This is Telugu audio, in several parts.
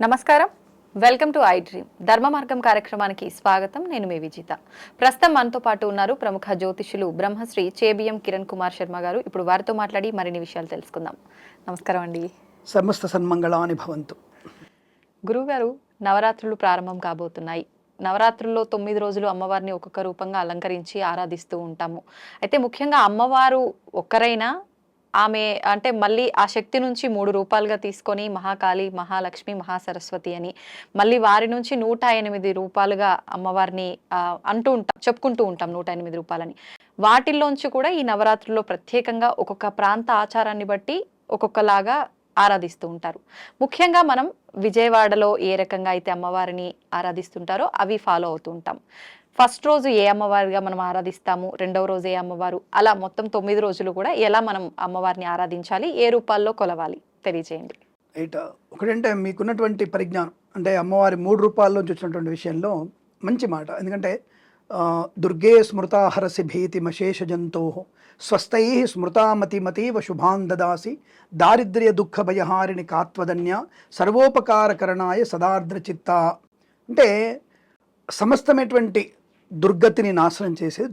నమస్కారం. వెల్కమ్ టు ఐ డ్రీమ్ ధర్మ మార్గం కార్యక్రమానికి స్వాగతం. నేను మీ విజిత. ప్రస్తుతం మనతో పాటు ఉన్నారు ప్రముఖ జ్యోతిషులు బ్రహ్మశ్రీ చేబిఎం కిరణ్ కుమార్ శర్మ గారు. ఇప్పుడు వారితో మాట్లాడి మరిన్ని విషయాలు తెలుసుకుందాం. నమస్కారం అండి. సమస్త సన్మంగళాని భవంతు. గురువుగారు, నవరాత్రులు ప్రారంభం కాబోతున్నాయి. నవరాత్రుల్లో 9 రోజులు అమ్మవారిని ఒక్కొక్క రూపంగా అలంకరించి ఆరాధిస్తూ ఉంటాము. అయితే ముఖ్యంగా అమ్మవారు ఒక్కరైనా ఆమె అంటే మళ్ళీ ఆ శక్తి నుంచి 3 రూపాలుగా తీసుకొని మహాకాళి, మహాలక్ష్మి, మహాసరస్వతి అని మళ్ళీ వారి నుంచి 108 రూపాలుగా అమ్మవారిని చెప్పుకుంటూ ఉంటాం 108 రూపాలని. వాటిల్లోంచి కూడా ఈ నవరాత్రుల్లో ప్రత్యేకంగా ఒక్కొక్క ప్రాంత ఆచారాన్ని బట్టి ఒక్కొక్కలాగా ఆరాధిస్తూ ఉంటారు. ముఖ్యంగా మనం విజయవాడలో ఏ రకంగా అయితే అమ్మవారిని ఆరాధిస్తుంటారో అవి ఫాలో అవుతూ ఉంటాం. ఫస్ట్ రోజు ఏ అమ్మవారిగా మనం ఆరాధిస్తాము, రెండవ రోజు ఏ అమ్మవారు, అలా మొత్తం 9 రోజులు కూడా ఎలా మనం అమ్మవారిని ఆరాధించాలి, ఏ రూపాల్లో కొలవాలి తెలియజేయండి. ఒకటంటే మీకున్నటువంటి పరిజ్ఞానం అంటే అమ్మవారి 3 రూపాల్లోంచి వచ్చినటువంటి విషయంలో మంచి మాట. ఎందుకంటే దుర్గే స్మృతా హరసి భీతిమశేష జంతో స్వస్థై స్మృతామతిమతీవ శుభాన్ దదాసి దారిద్ర్య దుఃఖ భయహారిణి కాత్వదన్య సర్వోపకారకరణాయ సదార్ద్ర చిత్త. అంటే సమస్తమైనటువంటి దుర్గతిని నాశనం చేసేది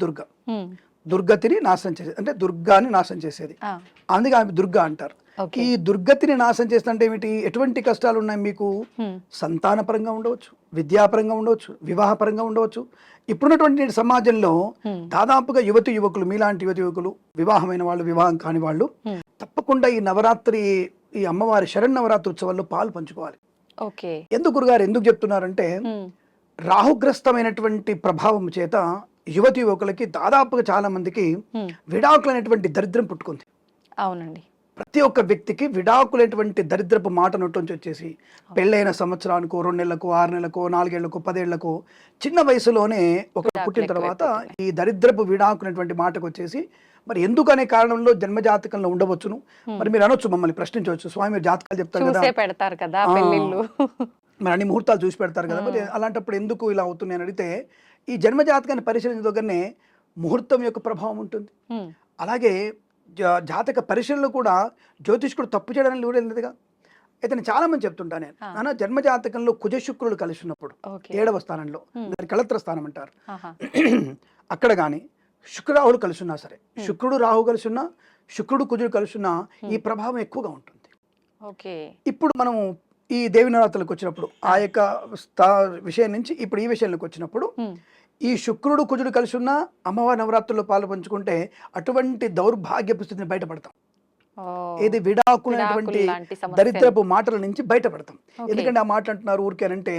దుర్గతిని నాశనం చేసేది అంటే దుర్గాని నాశనం చేసేది. అందుకే ఆమె దుర్గా అంటారు. ఈ దుర్గతిని నాశనం చేస్తుంటే ఏమిటి, ఎటువంటి కష్టాలు ఉన్నాయి మీకు? సంతానపరంగా ఉండవచ్చు, విద్యాపరంగా ఉండవచ్చు, వివాహపరంగా ఉండవచ్చు. ఇప్పుడున్నటువంటి సమాజంలో దాదాపుగా యువతి యువకులు, మీలాంటి యువతి యువకులు, వివాహమైన వాళ్ళు, వివాహం కాని వాళ్ళు తప్పకుండా ఈ నవరాత్రి, ఈ అమ్మవారి శరన్నవరాత్రి ఉత్సవాల్లో పాలు పంచుకోవాలి. ఎందుకు గురుగారు ఎందుకు చెప్తున్నారంటే, రాహుగ్రస్తమైనటువంటి ప్రభావం చేత యువతి యువకులకి దాదాపుగా చాలా మందికి విడాకులైనటువంటి దరిద్రం పుట్టుకుంది. అవునండి. ప్రతి ఒక్క వ్యక్తికి విడాకులైనటువంటి దరిద్రపు మాట నొట్టుంచి వచ్చేసి పెళ్ళైన సంవత్సరానికో, 2 నెలలకు, 6 నెలలకు, 4 ఏళ్లకు, 10 ఏళ్లకు, చిన్న వయసులోనే ఒక పుట్టిన తర్వాత ఈ దరిద్రపు విడాకునేటువంటి మాటకు వచ్చేసి మరి ఎందుకు అనే కారణంలో జన్మజాతకంలో ఉండవచ్చును. మరి మీరు అనొచ్చు, మమ్మల్ని ప్రశ్నించవచ్చు, స్వామి మీరు జాతకాలు చెప్తారు కదా, మరి అన్ని ముహూర్తాలు చూసి పెడతారు కదా, మరి అలాంటప్పుడు ఎందుకు ఇలా అవుతుంది అని అడిగితే, ఈ జన్మజాతకాన్ని పరిశీలించిన దగ్గరనే ముహూర్తం యొక్క ప్రభావం ఉంటుంది. అలాగే జాతక పరిశీలనలో కూడా జ్యోతిష్కుడు తప్పు చేయడానికి లేదుగా. అయితే నేను చాలా మంది చెప్తుంటాను, నేను జన్మజాతకంలో కుజశుక్రుడు కలిసి ఉన్నప్పుడు 7వ స్థానంలో, దాని కళత్ర స్థానం అంటారు, అక్కడ కానీ శుక్రరాహులు కలిసి ఉన్నా సరే, శుక్రుడు రాహు కలిసి ఉన్నా, శుక్రుడు కుజుడు కలిసి ఉన్నా ఈ ప్రభావం ఎక్కువగా ఉంటుంది. ఇప్పుడు మనం ఈ దేవి నవరాత్రులకు వచ్చినప్పుడు ఆ యొక్క విషయం నుంచి ఇప్పుడు ఈ విషయంలోకి వచ్చినప్పుడు, ఈ శుక్రుడు కుజుడు కలిసి ఉన్న అమ్మవారి నవరాత్రుల్లో పాలు పంచుకుంటే అటువంటి దౌర్భాగ్యపు స్థితిని బయటపడతాం. ఏది విడాకులైనటువంటి దరిద్రపు మాటల నుంచి బయటపడతాం. ఎందుకంటే ఆ మాటలు అంటున్నారు ఊరికేనంటే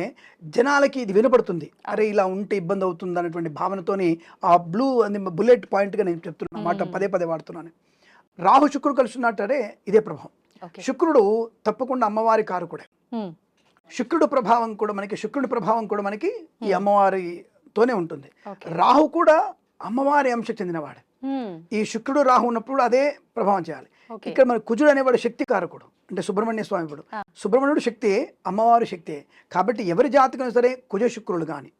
జనాలకి ఇది వినపడుతుంది, అరే ఇలా ఉంటే ఇబ్బంది అవుతుంది అనేటువంటి భావనతోని ఆ బుల్లెట్ పాయింట్గా నేను చెప్తున్నా మాట పదే పదే వాడుతున్నాను. రాహు శుక్రుడు కలిసి ఉన్నట్టే ఇదే ప్రభావం. శుక్రుడు తప్పకుండా అమ్మవారి కారకుడే. శుక్రుడి ప్రభావం కూడా మనకి ఈ అమ్మవారితోనే ఉంటుంది. రాహు కూడా అమ్మవారి అంశకు చెందినవాడు. ఈ శుక్రుడు రాహు ఉన్నప్పుడు అదే ప్రభావం చేయాలి. ఇక్కడ మన కుజుడు అనేవాడు శక్తి కారకుడు, అంటే సుబ్రహ్మణ్య స్వామి. సుబ్రహ్మణ్యుడు శక్తి, అమ్మవారి శక్తి. కాబట్టి ఎవరి జాతకం సరే కుజ శుక్రులు గాని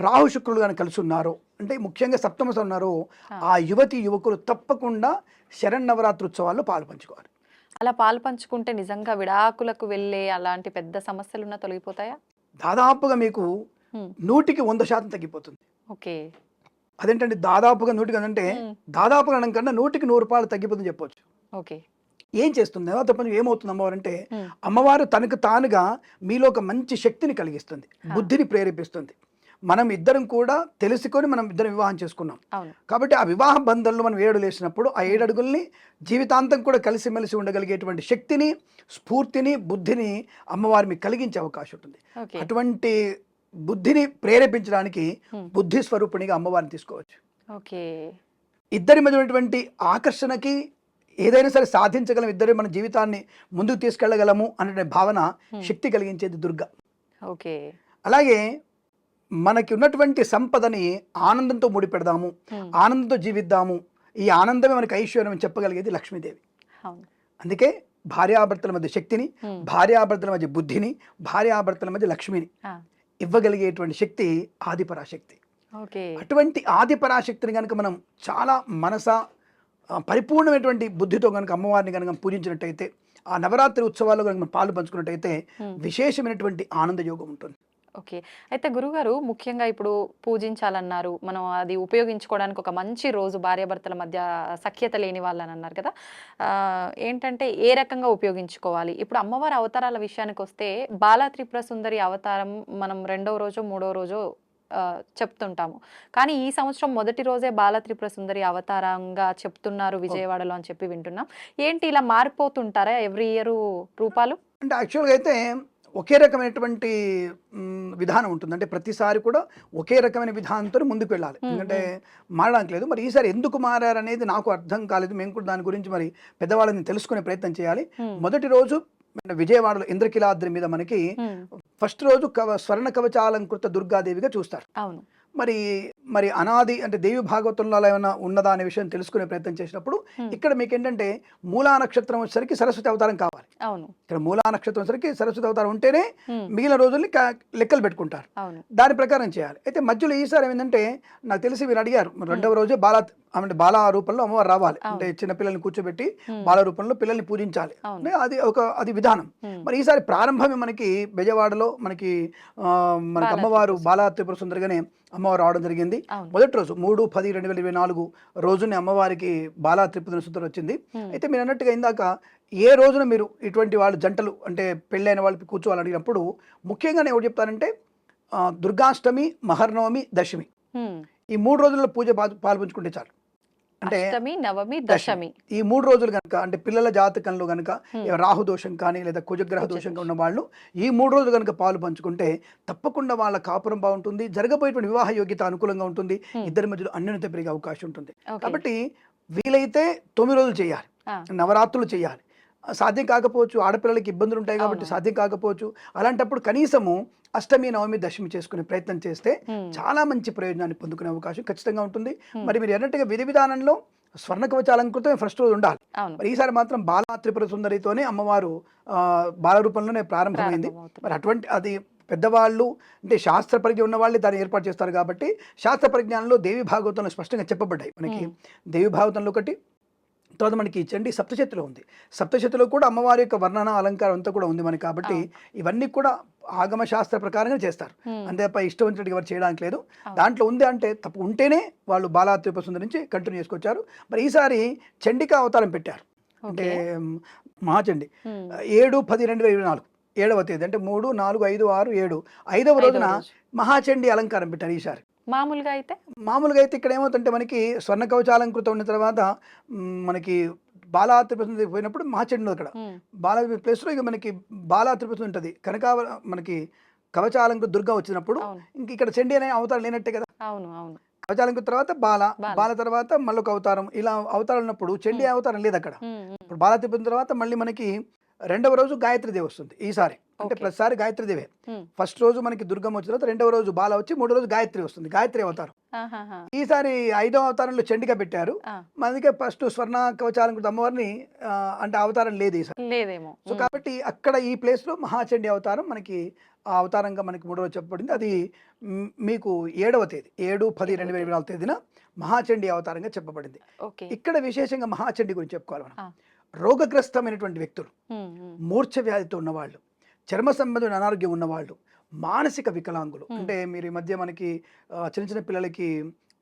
రాహు శుక్రులు గాని కలిసి ఉన్నారు అంటే, ముఖ్యంగా సప్తమశ ఉన్నారు, ఆ యువతి యువకులు తప్పకుండా శరన్నవరాత్రి ఉత్సవాల్లో పాలు పంచుకోవాలి. అలా పాలు పంచుకుంటే నిజంగా విడాకులకు వెళ్ళే అలాంటి పెద్ద సమస్యలున్నా తొలగిపోతాయా? దాదాపుగా మీకు 100% తగ్గిపోతుంది. అదేంటంటే దాదాపుగా 100 అంటే దాదాపుగా అనకన్నా 100కి 100 రూపాయలు తగ్గిపోతుందని చెప్పొచ్చు. ఏం చేస్తుంది తప్పని ఏమవుతుంది అమ్మవారంటే, అమ్మవారు తనకు తానుగా మీలో ఒక మంచి శక్తిని కలిగిస్తుంది, బుద్ధిని ప్రేరేపిస్తుంది. మనం ఇద్దరం కూడా తెలుసుకొని మనం ఇద్దరం వివాహం చేసుకున్నాం కాబట్టి ఆ వివాహ బంధంలో మనం 7 వేసినప్పుడు ఆ 7 అడుగుల్ని జీవితాంతం కూడా కలిసిమెలిసి ఉండగలిగేటువంటి శక్తిని, స్ఫూర్తిని, బుద్ధిని అమ్మవారి మీకు కలిగించే అవకాశం ఉంటుంది. అటువంటి బుద్ధిని ప్రేరేపించడానికి బుద్ధి స్వరూపిణిగా అమ్మవారిని తీసుకోవచ్చు. ఇద్దరి మధ్య ఉన్నటువంటి ఆకర్షణకి ఏదైనా సరే సాధించగలం, ఇద్దరు మన జీవితాన్ని ముందుకు తీసుకెళ్లగలము అనే భావన, శక్తి కలిగించేది దుర్గ. అలాగే మనకి ఉన్నటువంటి సంపదని ఆనందంతో ముడిపెడదాము, ఆనందంతో జీవిద్దాము, ఈ ఆనందమే మనకి ఐశ్వర్యం అని చెప్పగలిగేది లక్ష్మీదేవి. అందుకే భార్యాభర్తల మధ్య శక్తిని, భార్యాభర్తల మధ్య బుద్ధిని, భార్యాభర్తల మధ్య లక్ష్మిని ఇవ్వగలిగేటువంటి శక్తి ఆదిపరాశక్తి. అటువంటి ఆదిపరాశక్తిని కనుక మనం చాలా మనస పరిపూర్ణమైనటువంటి బుద్ధితో కనుక అమ్మవారిని కనుక పూజించినట్టయితే, ఆ నవరాత్రి ఉత్సవాల్లో కనుక మనం పాలు పంచుకున్నట్టయితే ఉమ్. విశేషమైనటువంటి ఆనంద యోగం ఉంటుంది. ఓకే. అయితే గురుగారు ముఖ్యంగా ఇప్పుడు పూజించాలన్నారు. మనం అది ఉపయోగించుకోవడానికి ఒక మంచి రోజు భార్యాభర్తల మధ్య సఖ్యత లేని వాళ్ళని అన్నారు కదా! ఏంటంటే ఏ రకంగా ఉపయోగించుకోవాలి? ఇప్పుడు అమ్మవారి అవతారాల విషయానికొస్తే బాలా త్రిపుర సుందరి అవతారం మనం రెండో రోజో, మూడో రోజో చెప్తుంటాము. కానీ ఈ సంవత్సరం మొదటి రోజే బాల త్రిపుర సుందరి అవతారంగా చెప్తున్నారు విజయవాడలో అని చెప్పి వింటున్నాం. ఏంటి ఇలా మారిపోతుంటారా ఎవ్రీ ఇయరు రూపాలు? అంటే యాక్చువల్‌గా అయితే ఒకే రకమైనటువంటి విధానం ఉంటుంది. అంటే ప్రతిసారి కూడా ఒకే రకమైన విధానంతోనే ముందుకు వెళ్ళాలి. హ్మ్. ఎందుకంటే హ్మ్. మారడానికి లేదు. మరి ఈసారి ఎందుకు మారారనేది నాకు అర్థం కాలేదు. మేము కూడా దాని గురించి మరి పెద్దవాళ్ళని తెలుసుకునే ప్రయత్నం చేయాలి. హ్మ్. మొదటి రోజు మన విజయవాడలో ఇంద్రకీలాద్రి మీద మనకి హ్మ్. ఫస్ట్ రోజు స్వర్ణ కవచాలంకృత దుర్గాదేవిగా చూస్తారు. అవును. మరి మరి అనాది అంటే దేవి భాగవతంలో అలా ఏమైనా ఉన్నదా అనే విషయం తెలుసుకునే ప్రయత్నం చేసినప్పుడు హ్మ్. ఇక్కడ మీకు ఏంటంటే మూలా నక్షత్రం వచ్చేసరికి సరస్వతి అవతారం కావాలి. అవును. ఇక్కడ మూలా నక్షత్రం వచ్చేసరికి సరస్వతి అవతారం ఉంటేనే హ్మ్. మిగిలిన రోజుల్ని లెక్కలు పెట్టుకుంటారు. అవును. దాని ప్రకారం చేయాలి. అయితే మధ్యలో ఈసారి ఏమైందంటే నాకు తెలిసి మీరు అడిగారు హ్మ్. రెండవ రోజే అంటే బాలా రూపంలో అమ్మవారు రావాలి. అంటే అవును. చిన్న పిల్లల్ని కూర్చోబెట్టి హ్మ్. బాల రూపంలో పిల్లల్ని పూజించాలి. అవును. అంటే అది విధానం. హ్మ్. మరి ఈసారి ప్రారంభమే మనకి బెజవాడలో మనకి మనకి బాలా అమ్మవారు త్రిపుర బాలా త్రిపుర సుందరిగానే అమ్మవారు రావడం జరిగింది. అవును. మొదటి రోజు 3/10/2024 రోజుని అమ్మవారికి బాలా త్రిపుర సుందరి వచ్చింది. హ్మ్. అయితే మీరు అన్నట్టుగా ఇందాక ఏ రోజున మీరు ఇటువంటి వాళ్ళు జంటలు అంటే పెళ్ళైన వాళ్ళు కూర్చోవాలని అడిగినప్పుడు ముఖ్యంగా నేను ఏమిటి చెప్తానంటే దుర్గాష్టమి, మహర్నవమి, దశమి హ్మ్. ఈ 3 రోజుల్లో పూజ పాల్పంచుకుంటే చాలు. అంటే అష్టమి, నవమి, దశమి దశమి. ఈ 3 రోజులు గనక అంటే పిల్లల జాతకంలో గనక హ్మ్. రాహు దోషం కానీ లేదా కుజగ్రహ దోషంగా కుజదోషం. ఉన్న వాళ్ళు ఈ 3 రోజులు గనక పాలు పంచుకుంటే తప్పకుండా వాళ్ళ కాపురం బాగుంటుంది. జరగబోయేటువంటి వివాహ యోగ్యత అనుకూలంగా ఉంటుంది. హ్మ్. ఇద్దరి మధ్యలో అన్యోన్యత పెరిగే అవకాశం ఉంటుంది. ఓకే. కాబట్టి వీలైతే 9 రోజులు చేయాలి. ఆ! నవరాత్రులు చేయాలి. సాధ్యం కాకపోవచ్చు. ఆడపిల్లలకి ఇబ్బందులు ఉంటాయి కాబట్టి అవును. సాధ్యం కాకపోవచ్చు. అలాంటప్పుడు కనీసము అష్టమి, నవమి, దశమి చేసుకునే ప్రయత్నం చేస్తే హ్మ్. చాలా మంచి ప్రయోజనాన్ని పొందుకునే అవకాశం ఖచ్చితంగా ఉంటుంది. హ్మ్. మరి మీరు అన్నట్టుగా విధి విధానంలో స్వర్ణ కవచాలంకృతం ఫస్ట్ రోజు ఉండాలి. అవును. మరి ఈసారి మాత్రం బాలా త్రిపుర సుందరితోనే అమ్మవారు బాల రూపంలోనే ప్రారంభమైంది. ప్రారంభమవుతుంది. మరి అటువంటి అది పెద్దవాళ్ళు అంటే శాస్త్ర పరిజ్ఞ ఉన్న వాళ్ళే దాన్ని ఏర్పాటు చేస్తారు కాబట్టి శాస్త్ర పరిజ్ఞానంలో దేవి భాగవతంలో స్పష్టంగా చెప్పబడ్డాయి. మనకి హ్మ్. దేవి భాగవతంలో ఒకటి తర్వాత మనకి చండి సప్తశతిలో ఉంది. సప్తశతిలో కూడా అమ్మవారి యొక్క వర్ణన అలంకారం అంతా కూడా ఉంది మనకి. కాబట్టి అవును. ఇవన్నీ కూడా ఆగమ శాస్త్ర ప్రకారంగా చేస్తారు. హ్మ్. అంతే తప్ప ఇష్టం వచ్చినట్టుగా ఎవరు చేయడానికి లేదు. అవును. దాంట్లో ఉంది అంటే తప్పు ఉంటేనే వాళ్ళు బాలా త్రిపుర సుందరి నుంచి కంటిన్యూ చేసుకొచ్చారు. మరి ఈసారి చండికా అవతారం పెట్టారు. అంటే ఓకే. మహాచండి హ్మ్. 7/10/2024 7వ తేదీ అంటే 3, 4, 5, 6, 7 5వ ఐదవ రోజున రోజు. మహాచండి అలంకారం పెట్టారు ఈసారి. మామూలుగా అయితే? మామూలుగా అయితే ఇక్కడ ఏమవుతుందంటే మనకి స్వర్ణ కవచాలంకృతం ఉన్న తర్వాత మనకి బాలా త్రిపుర సుందరి పోయినప్పుడు మహాచండి ఉంది అక్కడ. హ్మ్. బాలా ప్లేస్‌లో ఇక మనకి బాలా త్రిపుర సుందరి ఉంటది. మనకి కవచాలంకృత దుర్గా వచ్చినప్పుడు అవును. ఇంక ఇక్కడ చండి అనే అవతారం లేనట్టే కదా! అవును. అవును. కవచాలంకృత తర్వాత బాల. బాల తర్వాత మళ్ళొక అవతారం ఇలా అవతారాలు ఉన్నప్పుడు చండి హ్మ్. అవతారం లేదక్కడ. హ్మ్. హ్మ్. ఇప్పుడు బాలా త్రిపుర తర్వాత మళ్ళీ మనకి రెండవ రోజు గాయత్రీదేవి వస్తుంది ఈసారి. అంటే ఓకే. ప్రతిసారి గాయత్రీదేవే. హ్మ్. ఫస్ట్ రోజు మనకి దుర్గమ్మ వచ్చిన తర్వాత రెండవ రోజు బాల వచ్చి మూడో రోజు గాయత్రి వస్తుంది. గాయత్రి అవతారం. ఆహాహా! ఈసారి ఐదవ అవతారంలో చండిగా పెట్టారు. ఆ! అందుకే ఫస్ట్ స్వర్ణ కవచాలంకృత అమ్మవారిని అంటే అవతారం లేదు ఈసారి. లేదేమో. సో హ్మ్. కాబట్టి అక్కడ ఈ ప్లేస్‌లో మహాచండి అవతారం మనకి ఆ అవతారంగా మనకి మూడో రోజు చెప్పబడింది. అది ఓకే. మీకు 7వ తేదీ 7/10/2024 తేదీన మహాచండి అవతారంగా చెప్పబడింది. ఓకే. ఇక్కడ విశేషంగా మహాచండి గురించి చెప్పుకోవాలి మనం. ఆ! రోగగ్రస్తమైనటువంటి వ్యక్తులు, హ్మ్. హ్మ్. మూర్ఛ వ్యాధితో ఉన్నవాళ్ళు, చర్మ సంబంధమైన అనారోగ్యం ఉన్నవాళ్ళు, మానసిక వికలాంగులు హ్మ్. అంటే మీరు ఈ మధ్య మనకి చిన్న చిన్న పిల్లలకి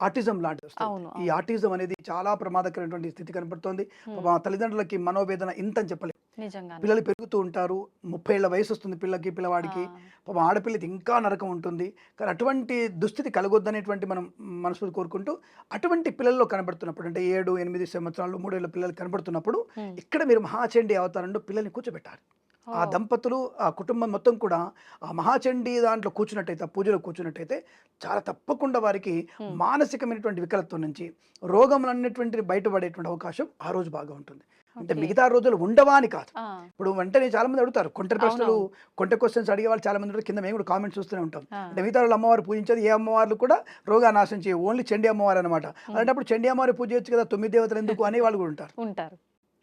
ఆటిజం లాంటిది వస్తుంది. అవును. ఈ అవును. ఆటిజం అనేది చాలా ప్రమాదకరమైనటువంటి స్థితి కనపడుతోంది. హ్మ్. పాపం ఆ తల్లిదండ్రులకి మనోవేదన ఇంతని చెప్పలేం. నిజంగానే. పిల్లలు పెరుగుతూ ఉంటారు. 30 ఏళ్ల వయసు వస్తుంది ఆ! పిల్లవాడికి. పాపం ఆడపిల్లకి ఇంకా నరకం ఉంటుంది. కానీ అటువంటి దుస్థితి కలగొద్దనేటువంటి మనం మనస్ఫూర్తి కోరుకుంటూ అటువంటి పిల్లల్లో కనబడుతున్నప్పుడు అంటే 7, 8 సంవత్సరాలు 3 ఏళ్ల పిల్లలు కనబడుతున్నప్పుడు హ్మ్. ఇక్కడ మీరు మహాచండి అవతారంలో పిల్లల్ని కూర్చోబెట్టాలి. ఆ ఓహ్! దంపతులు, ఆ కుటుంబం మొత్తం కూడా ఆ మహాచండీ దాంట్లో కూర్చున్నట్టయితే, ఆ పూజలో కూర్చున్నట్టయితే చాలా తప్పకుండా వారికి హ్మ్. మానసికమైనటువంటి వికలత్వం నుంచి రోగములన్నిటువంటివి బయటపడేటువంటి అవకాశం ఆ రోజు బాగా ఉంటుంది. అంటే ఓకే. మిగతా రోజులు ఉండవా అని కాదు. ఆ! ఇప్పుడు వెంటనే చాలా మంది అడుగుతారు. కొంటె ప్రశ్నలు, అవునవును. కొంటె క్వెషన్స్ అడిగే వాళ్ళు చాలా మంది ఉంటారు. కింద మేము కూడా కామెంట్స్ చూస్తూనే ఉంటాం. ఆ! అంటే మిగతా రోజులు అమ్మవారు పూజించేది ఏ అమ్మవార్లు కూడా రోగాన్ని నాశనం చేయవు. ఓన్లీ చండీ అమ్మవారు అనమాట. హ్మ్. అలాంటప్పుడు చండీ అమ్మవారి పూజ చేయొచ్చు కదా! 9 దేవతలు ఎందుకు అనే వాళ్ళు కూడా ఉంటారు. ఉంటారు.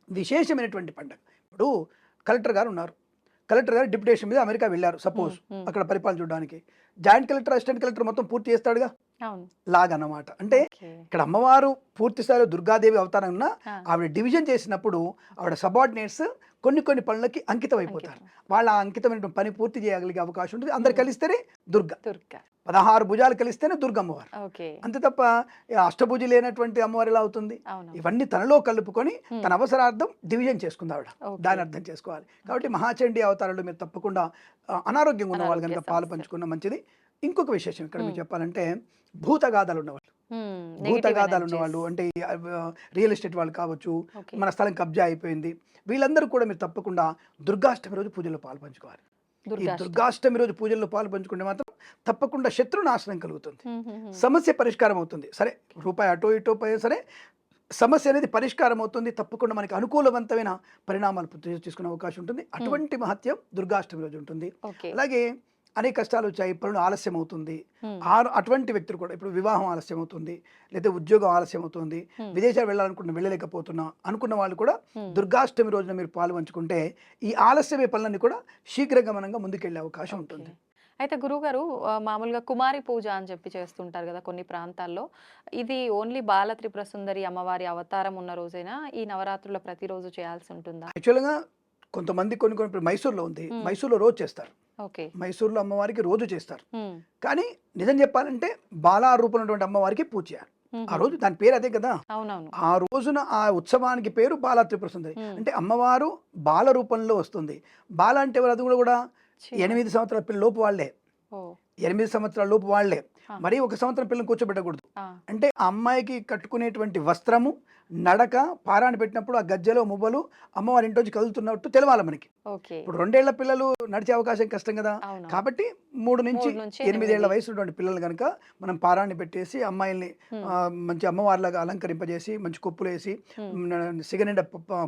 విశేషమైనటువంటి పండగ. ఇప్పుడు కలెక్టర్ గారు ఉన్నారు. కలెక్టర్ గారు డిప్యుటేషన్ మీద అమెరికా వెళ్లారు హ్మ్. సపోజ్. హ్మ్. అక్కడ పరిపాలన చూడడానికి. జాయింట్ కలెక్టర్, అసిస్టెంట్ కలెక్టర్ మొత్తం పూర్తి చేస్తాడుగా. అవును. లాగన్నమాట. అంటే ఓకే. ఇక్కడ అమ్మవారు పూర్తి స్థాయిలో దుర్గాదేవి అవతారం ఉన్న ఆ! ఆవిడ డివిజన్ చేసినప్పుడు ఆవిడ సబార్డినేట్స్ కొన్ని పనులకి అంకితం అయిపోతారు. అంకితం. వాళ్ళ ఆ అంకితమైన పని పూర్తి చేయగలిగే అవకాశం ఉంటుంది. అందరు హ్మ్. కలిస్తేనే దుర్గ. దుర్గా. 16 భుజాలు కలిస్తేనే దుర్గమ్మవారు. ఓకే. అంతే తప్ప ఈ అష్టభుజి లేనటువంటి అమ్మవారు ఎలా అవుతుంది? అవును. ఇవన్నీ తనలో కలుపుకొని హ్మ్. తన అవసరార్థం డివిజన్ చేసుకుంది ఆవిడ. ఓకే. దాన్ని అర్థం చేసుకోవాలి. కాబట్టి ఓకే. మహాచండీ అవతారంలో మీరు తప్పకుండా అనారోగ్యంగా ఉన్న వాళ్ళు అనారోగ్య గనుక పాలు సమస్యలు. పంచుకున్న మంచిది. ఇంకొక విశేషం ఇక్కడ మీకు హ్మ్. చెప్పాలంటే భూతగాథలు ఉన్నవాళ్ళు. నెగెటివ్ భూతగాథలు ఉన్నవాళ్ళు ఎనర్జీస్. అంటే రియల్ ఎస్టేట్ వాళ్ళు కావచ్చు, ఓకే. మన స్థలం కబ్జా అయిపోయింది. వీళ్ళందరూ కూడా మీరు తప్పకుండా దుర్గాష్టమి రోజు పూజల్లో పాలు పంచుకోవాలి. ఈ దుర్గాష్టమి. దుర్గాష్టమి రోజు పూజల్లో పాలు పంచుకుంటే మాత్రం తప్పకుండా శత్రు నాశనం కలుగుతుంది. హుహుహు. సమస్య పరిష్కారం అవుతుంది. సరే రూపాయి అటో ఇటో పోయినా సరే సమస్య అనేది పరిష్కారం అవుతుంది. తప్పకుండా మనకి అనుకూలవంతమైన పరిణామాలు తీసుకునే అవకాశం ఉంటుంది. అటువంటి మహత్యం దుర్గాష్టమి రోజు ఉంటుంది. ఓకే. అలాగే అనేక కష్టాలు వచ్చాయి, పనులు ఆలస్యం అవుతుంది. హ్మ్. అటువంటి వ్యక్తులు కూడా ఇప్పుడు వివాహం ఆలస్యం అవుతుంది, లేదా ఉద్యోగం ఆలస్యం అవుతుంది, విదేశాలు వెళ్ళాలనుకుంటున్న వెళ్ళలేకపోతున్నా అనుకున్న వాళ్ళు కూడా దుర్గాష్టమి రోజున మీరు పాలు పంచుకుంటే ఈ ఆలస్యమే పనులన్నీ కూడా శీఘ్రగమనంగా ముందుకెళ్ళే అవకాశం ఉంటుంది. ఓకే. అయితే గురువుగారు మామూలుగా కుమారి పూజ అని చెప్పి చేస్తుంటారు కదా కొన్ని ప్రాంతాల్లో. ఇది ఓన్లీ బాల త్రిపుర సుందరి అమ్మవారి అవతారం ఉన్న రోజైనా ఈ నవరాత్రుల్లో ప్రతిరోజు చేయాల్సి ఉంటుందా? యాక్చువల్గా కొంతమంది కొన్ని ఇప్పుడు మైసూర్లో ఉంది, హ్మ్. మైసూర్లో రోజు చేస్తారు. ఓకే. మైసూర్లో అమ్మవారికి రోజు చేస్తారు. హ్మ్. కానీ నిజం చెప్పాలంటే బాలా రూపంలో ఉన్నటువంటి అమ్మవారికి పూజ చేయాలి. ఆ రోజు దాని పేరు అదే కదా. అవునవును. ఆ రోజున ఆ ఉత్సవానికి పేరు బాలా త్రిపుర సుందరి. అంటే అమ్మవారు బాల రూపంలో వస్తుంది. బాల అంటే ఎవరు? అది కూడా చిన్న. 8 సంవత్సరాల పిల్ల లోపు వాళ్ళే. ఓ. 8 సంవత్సరాల లోపు వాళ్ళే. ఆ. మరి 1 సంవత్సరం పిల్లని కూర్చోబెట్టకూడదు. ఆ. అంటే ఆ అమ్మాయికి కట్టుకునేటువంటి వస్త్రము, నడక, పారాన్ని పెట్టినప్పుడు ఆ గజ్జెలో మువ్వలు అమ్మవారి ఇంటి నుంచి కదులుతున్నట్టు తెలవాలి మనకి. ఓకే. ఇప్పుడు 2 ఏళ్ల పిల్లలు నడిచే అవకాశం కష్టం కదా. అవును. కాబట్టి 3 నుంచి 8 ఏళ్ల 8. వయసు ఉన్నటువంటి పిల్లలు కనుక మనం పారాన్ని పెట్టేసి అమ్మాయిల్ని మంచి అమ్మవారిలాగా అలంకరింపజేసి మంచి కొప్పులేసి సిగనిండా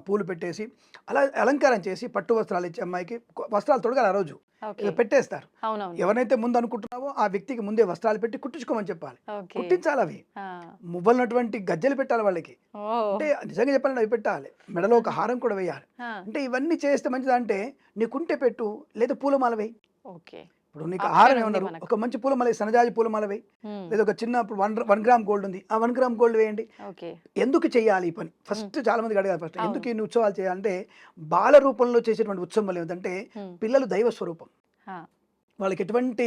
పూలు పెట్టేసి అలా అలంకారం చేసి పట్టు వస్త్రాలు ఇచ్చి అమ్మాయికి వస్త్రాలు తొడగాలి ఆ రోజు. ఓకే. ఇలా పెట్టేస్తారు. అవునవును. ఎవరైతే ముందు అనుకుంటున్నావో ఆ వ్యక్తికి ముందే వస్త్రాలు పెట్టి కుట్టించుకోమని చెప్పాలి. ఓకే. కుట్టించాలి అవి. ఆ. మువ్వలటువంటి గజ్జెలు పెట్టాలి వాళ్ళకి. ఓ. అంటే నిజంగా చెప్పాలంటే అవి పెట్టాలి. మెడలో ఒక హారం కూడా వేయాలి. ఆ. అంటే ఇవన్నీ చేస్తే మంచిదంటే నీకుంటే పెట్టు, లేదా పూలమాల వేయి. ఓకే. ఇప్పుడు నీకు ఆప్షన్ హారం ఉంది ఏమన్నారు, మనకు. ఒక మంచి పూలమాల వేయి, సన్నజాజి పూలమాల వేయి, హ్మ్. లేదా ఒక చిన్న ఇప్పుడు 1 గ్రామ్ గోల్డ్ ఉంది, ఆ 1 గ్రామ్ గోల్డ్ వేయండి. ఓకే. ఎందుకు చేయాలి ఈ పని? ఫస్ట్ చాలా మందికి అడగాలి ఫస్ట్, అవును. ఎందుకు ఇన్ని ఉత్సవాలు చేయాలంటే బాల రూపంలో చేసేటువంటి ఉత్సవం ఏమిటంటే పిల్లలు దైవ స్వరూపం. ఆ. వాళ్ళకి ఎటువంటి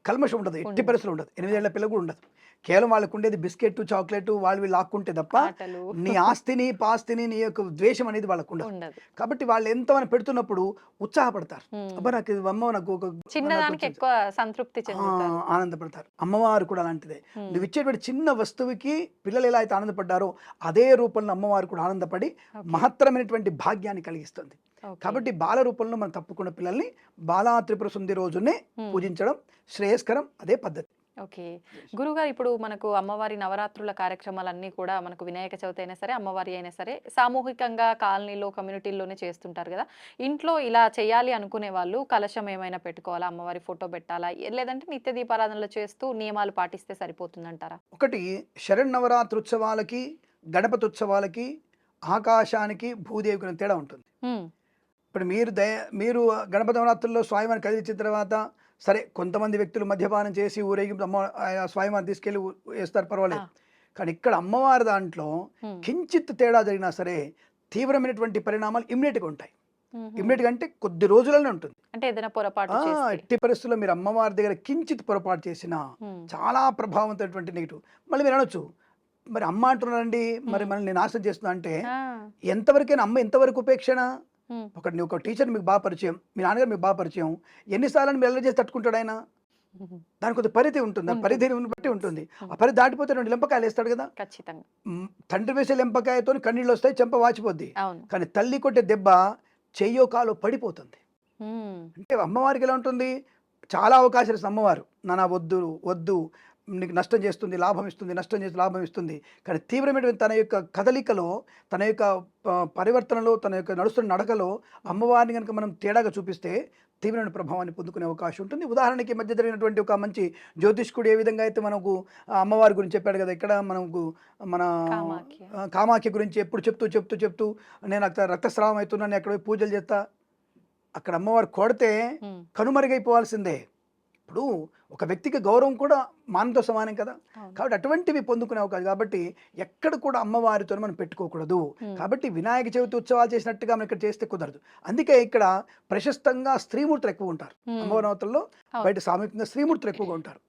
కల్మషం ఉండదు, ఎట్టి ఉండదు. పరిస్థితులు ఉండదు. 8 ఏళ్ల పిల్ల కూడా ఉండదు. కేవలం వాళ్ళకు ఉండేది బిస్కెట్, చాక్లెట్, వాళ్ళు వీళ్ళు లాక్కుంటే తప్ప ఆటలు. నీ ఆస్తిని, పాస్తిని, నీ యొక్క ద్వేషం అనేది వాళ్ళకు ఉండదు. ఉండదు. కాబట్టి వాళ్ళు ఎంతమంది పెడుతున్నప్పుడు ఉత్సాహపడతారు. అబ్బా నాకు ఇది అమ్మ నాకు ఒక చిన్నదానికి ఎక్కువ సంతృప్తి చెందుతారు. ఆనందపడతారు. అమ్మవారు కూడా అలాంటిదే. హ్మ్. నువ్వు ఇచ్చేటువంటి చిన్న వస్తువుకి పిల్లలు ఎలా అయితే ఆనందపడ్డారో అదే రూపంలో అమ్మవారు కూడా ఆనందపడి మహత్తరమైనటువంటి భాగ్యాన్ని కలిగిస్తుంది. ఓకే. కాబట్టి బాల రూపంలో మనం తప్పకుండా పిల్లల్ని బాలా త్రిపుర సుందరి రోజునే పూజించడం శ్రేయస్కరం. అదే పద్ధతి. ఓకే. గురుగారు ఇప్పుడు మనకు అమ్మవారి నవరాత్రుల కార్యక్రమాలన్నీ కూడా మనకు వినాయక చవితి అయినా సరే, అమ్మవారి అయినా సరే సామూహికంగా కాలనీలో, కమ్యూనిటీల్లోనే చేస్తుంటారు కదా. ఇంట్లో ఇలా చేయాలి అనుకునే వాళ్ళు కలశం ఏమైనా పెట్టుకోవాలా? అమ్మవారి ఫోటో పెట్టాలా? లేదంటే నిత్య దీపారాధనలు చేస్తూ నియమాలు పాటిస్తే సరిపోతుందంటారా? ఒకటి శరన్నవరాత్రి ఉత్సవాలకి, గణపతి ఉత్సవాలకి, ఆకాశానికి, భూదేవికి తేడా ఉంటుంది. ఇప్పుడు మీరు గణపతి నవరాత్రుల్లో స్వామివారిని కదిలించిన తర్వాత సరే కొంతమంది వ్యక్తులు మద్యపానం చేసి ఊరేగింపు స్వామివారిని తీసుకెళ్ళి వేస్తారు, పర్వాలేదు. కానీ ఇక్కడ అమ్మవారి దాంట్లో కించిత్ తేడా జరిగినా సరే తీవ్రమైనటువంటి పరిణామాలు ఇమ్మీడియట్గా ఉంటాయి. ఇమ్మీడియట్గా అంటే కొద్ది రోజులనే ఉంటుంది. అంటే ఏదైనా పొరపాటు చేస్తే. ఎట్టి పరిస్థితుల్లో మీరు అమ్మవారి దగ్గర కించిత్ పొరపాటు చేసినా చాలా ప్రభావవంతమైనటువంటి నెగిటివ్. మళ్ళీ మీరు అనొచ్చు, మరి అమ్మ అంటున్నారండి, మరి మనల్ని నాశనం చేస్తున్నా అంటే ఎంతవరకైనా అమ్మ ఎంతవరకు ఉపేక్షణ? ఒక టీచర్ మీకు బాగా పరిచయం, మీ నాన్నగారు మీకు బాగా పరిచయం, ఎన్నిసార్లు మీరు ఎల్లరి చేసి తట్టుకుంటాడు ఆయన? దానికి కొద్ది పరిధి ఉంటుంది, ఆ పరిధిని బట్టి ఉంటుంది. ఆ పరిధి దాటిపోతే 2 లెంపకాయలు వేస్తాడు కదా. ఖచ్చితంగా. తండ్రి వేసే లెంపకాయతో కన్నీళ్ళు వస్తాయి, చెంప వాచిపోద్ది. కానీ తల్లి కొట్టే దెబ్బ చెయ్యో కాలో పడిపోతుంది. అంటే అమ్మవారికి ఎలా ఉంటుంది? చాలా అవకాశాలు ఇస్తుంది అమ్మవారు. నానా వద్దు వద్దు, నీకు నష్టం చేస్తుంది, లాభం ఇస్తుంది, నష్టం చేస్తుంది, లాభం ఇస్తుంది. కానీ తీవ్రమైన తన యొక్క కదలికలో, తన యొక్క పరివర్తనలో, తన యొక్క నడుస్తున్న నడకలో అమ్మవారిని కనుక మనం తేడాగా చూపిస్తే తీవ్రమైన ప్రభావాన్ని పొందుకునే అవకాశం ఉంటుంది. ఉదాహరణకి మధ్య జరిగినటువంటి ఒక మంచి జ్యోతిష్కుడు ఏ విధంగా అయితే మనకు అమ్మవారి గురించి చెప్పాడు కదా, ఇక్కడ మనకు మన కామాఖ్య గురించి ఎప్పుడు చెప్తూ నేను అక్కడ రక్తస్రావం అవుతున్నాను, అక్కడ పూజలు చేస్తా, అక్కడ అమ్మవారు కొడితే కనుమరుగైపోవాల్సిందే. ఇప్పుడు ఒక వ్యక్తికి గౌరవం కూడా మానతో సమానం కదా. అవును. కాబట్టి అటువంటివి పొందుకునే అవకాశం కాబట్టి ఎక్కడ కూడా అమ్మవారితో మనం పెట్టుకోకూడదు. కాబట్టి వినాయక చవితి ఉత్సవాలు చేసినట్టుగా మనం ఇక్కడ చేస్తే కుదరదు. అందుకే ఇక్కడ ప్రశస్తంగా స్త్రీమూర్తులు ఎక్కువ ఉంటారు. అమ్మవారి నవరాత్రుల్లో బయట సామూహికంగా స్త్రీమూర్తులు ఎక్కువగా ఉంటారు.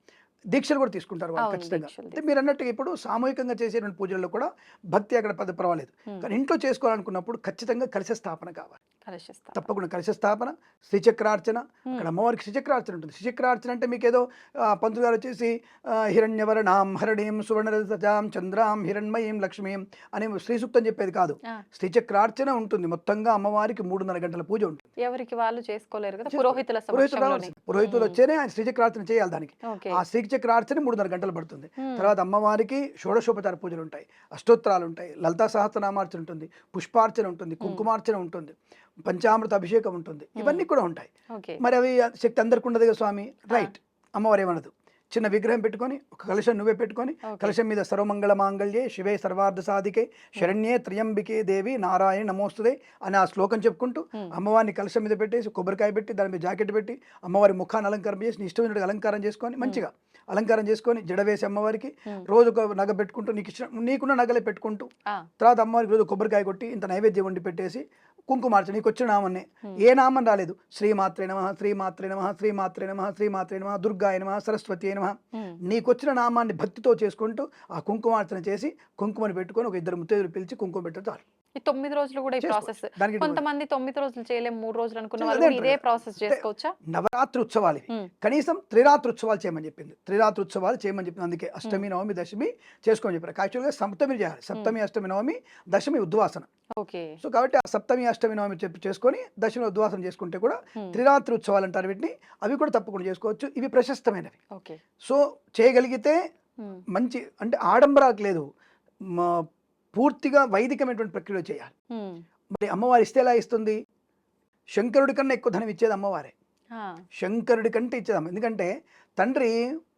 దీక్షలు కూడా తీసుకుంటారు వాళ్ళు అవును, ఖచ్చితంగా. దీక్షలు అంటే మీరు అన్నట్టుగా ఇప్పుడు సామూహికంగా చేసేటువంటి పూజల్లో కూడా భక్తి అక్కడ పర్వాలేదు. కానీ ఇంట్లో చేసుకోవాలనుకున్నప్పుడు ఖచ్చితంగా కలశ స్థాపన కావాలి. కలశస్థాపన. తప్పకుండా కలశ స్థాపన, శ్రీచక్రార్చన. అక్కడ అమ్మవారికి శ్రీచక్రార్చన ఉంటుంది. శ్రీచక్రార్చన అంటే మీకు ఏదో పంతులు గారు వచ్చేసి హిరణ్యవర్ణాం హరణీం సువర్ణరజతాం చంద్రాం హిరణ్మయీం లక్ష్మీం అని శ్రీ సూక్తం చెప్పేది కాదు. శ్రీచక్రార్చన ఉంటుంది. మొత్తంగా అమ్మవారికి 3.5 గంటల పూజ ఉంటుంది. ఎవరికి వాళ్ళు చేసుకోలేరు కదా, పురోహితుల పురోహితులు సమక్షంలోనే. పురోహితులు వచ్చేనే ఆయన శ్రీచక్రార్చన చేయాలి. దానికి ఓకే. ఆ శ్రీచక్రార్చన 3.5 గంటలు పడుతుంది. తర్వాత అమ్మవారికి షోడశోపచార పూజలు ఉంటాయి, అష్టోత్తరాలు ఉంటాయి, లలితా సహస్రనామార్చన ఉంటుంది, పుష్పార్చన ఉంటుంది, కుంకుమార్చన ఉంటుంది, పంచామృత అభిషేకం ఉంటుంది. ఇవన్నీ కూడా ఉంటాయి. ఓకే. మరి అవి శక్తి అందరికి ఉండదు కదా స్వామి. రైట్. అమ్మవారు ఏమనదు. చిన్న విగ్రహం పెట్టుకొని ఒక కలశం నువ్వే పెట్టుకొని కలశం మీద సర్వమంగళ మాంగళ్యే శివే సర్వార్థ సాధికే శరణ్యే త్రయంబికే దేవి నారాయణ నమోస్తుదే అని ఆ శ్లోకం చెప్పుకుంటూ అమ్మవారిని కలశం మీద పెట్టేసి కొబ్బరికాయ పెట్టి దాని మీద జాకెట్ పెట్టి అమ్మవారి ముఖాన్ని అలంకారం చేసి నీ ఇష్టమైనట్టుగా అలంకారం చేసుకొని మంచిగా అలంకారం చేసుకొని జడ వేసి అమ్మవారికి రోజు ఒక నగ పెట్టుకుంటూ నీకున్న నగలే పెట్టుకుంటూ తర్వాత అమ్మవారికి రోజు కొబ్బరికాయ కొట్టి ఇంత నైవేద్యం వండి పెట్టేసి కుంకుమార్చన నీకు వచ్చిన నామన్నే ఏ నామం రాలేదు. శ్రీమాత్రే నమః శ్రీమాత్రే నమః శ్రీమాత్రే నమః శ్రీమాత్రే నమః దుర్గాయ నమః సరస్వతి నమః నీకు వచ్చిన నామాన్ని భక్తితో చేసుకుంటూ ఆ కుంకుమార్చన చేసి కుంకుమని పెట్టుకొని ఒక 2 ముత్తైదులు పిలిచి కుంకుమ పెట్టడం చాలు. ఈ 9 రోజులు కూడా ఈ ప్రాసెస్. దానికి కొంతమంది 9 రోజులు చేయలేం, 3 రోజులు అనుకున్న వాళ్ళు కూడా ఇదే ప్రాసెస్ చేసుకోవచ్చా? నవరాత్రి ఉత్సవాలు ఇవి. కనీసం త్రిరాత్రి ఉత్సవాలు చేయమని చెప్పింది. త్రిరాత్రి ఉత్సవాలు చేయమని చెప్పింది. అందుకే అష్టమి నవమి దశమి చేసుకోమని చెప్పారు. యాక్చువల్గా సప్తమి చేయాలి. సప్తమి అష్టమి నవమి దశమి ఉద్వాసన. ఓకే. సో కాబట్టి ఆ సప్తమి అష్టమి నవమి చేసుకొని దశమి ఉద్వాసన చేసుకుంటే కూడా త్రిరాత్రి ఉత్సవాలు అంటారు వీటిని. అవి కూడా తప్పకుండా చేసుకోవచ్చు. ఇవి ప్రశస్తమైనవి. ఓకే. సో చేయగలిగితే మంచి, అంటే ఆడంబరాకు లేదు, పూర్తిగా వైదికమైనటువంటి ప్రక్రియ చేయాలి. మరి అమ్మవారు ఇస్తే ఎలా ఇస్తుంది? శంకరుడి కన్నా ఎక్కువ ధనం ఇచ్చేది అమ్మవారే. శంకరుడి కంటే ఇచ్చేదమ్మ. ఎందుకంటే తండ్రి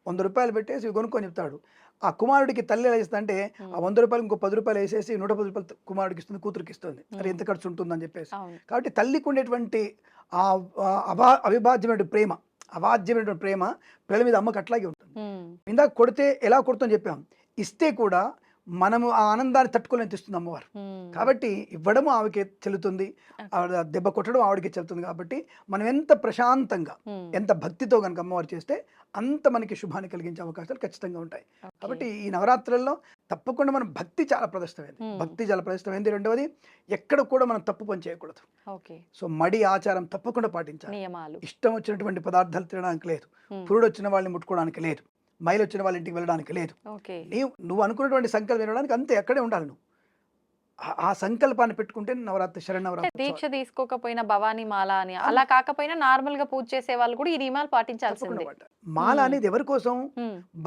100 రూపాయలు పెట్టేసి ఇవి కొనుక్కొని చెప్తాడు. ఆ కుమారుడికి తల్లి ఎలా ఇస్తుంది అంటే ఆ 100 రూపాయలు ఇంకో 10 రూపాయలు వేసేసి 110 రూపాయలు కుమారుడికి ఇస్తుంది, కూతురికి ఇస్తుంది. అది ఎంత ఖర్చు ఉంటుందని చెప్పేసి. కాబట్టి తల్లికి ఉండేటువంటి ఆ అవిభాజ్యమైన ప్రేమ, అవాజ్యమైనటువంటి ప్రేమ పిల్లల మీద అమ్మకి అట్లాగే ఉంటుంది. ఇందాక కొడితే ఎలా కొడుతుందని చెప్పాం. ఇస్తే కూడా మనము ఆ ఆనందాన్ని తట్టుకోలేని తెస్తుంది అమ్మవారు. కాబట్టి ఇవ్వడము ఆవిడకి చెల్లుతుంది, ఆవిడ దెబ్బ కొట్టడం ఆవిడకి చెల్లుతుంది. కాబట్టి మనం ఎంత ప్రశాంతంగా ఎంత భక్తితో కనుక అమ్మవారు చేస్తే అంత మనకి శుభాన్ని కలిగించే అవకాశాలు ఖచ్చితంగా ఉంటాయి. కాబట్టి ఈ నవరాత్రుల్లో తప్పకుండా మనం భక్తి చాలా ప్రదర్శనమైంది. భక్తి చాలా ప్రదర్శనమైంది. రెండవది ఎక్కడ కూడా మనం తప్పు పని చేయకూడదు. సో మడి ఆచారం తప్పకుండా పాటించాలి. ఇష్టం వచ్చినటువంటి పదార్థాలు తినడానికి లేదు, పురుడు వచ్చిన వాళ్ళని ముట్టుకోవడానికి లేదు, మైలు వచ్చిన వాళ్ళ ఇంటికి వెళ్ళడానికి లేదు. నువ్వు అనుకున్నటువంటి సంకల్పం వినడానికి అంతే, అక్కడే ఉండాలి. నువ్వు ఆ సంకల్పాన్ని పెట్టుకుంటే నవరాత్రి శరణవరాత్రి. దీక్ష తీసుకోకపోయినా భవానీ మాల అని అలా కాకపోయినా నార్మల్ గా పూజ చేసే వాళ్ళు కూడా ఈ నియమాలు పాటించాల్సిందే. మాల అనేది ఎవరి కోసం?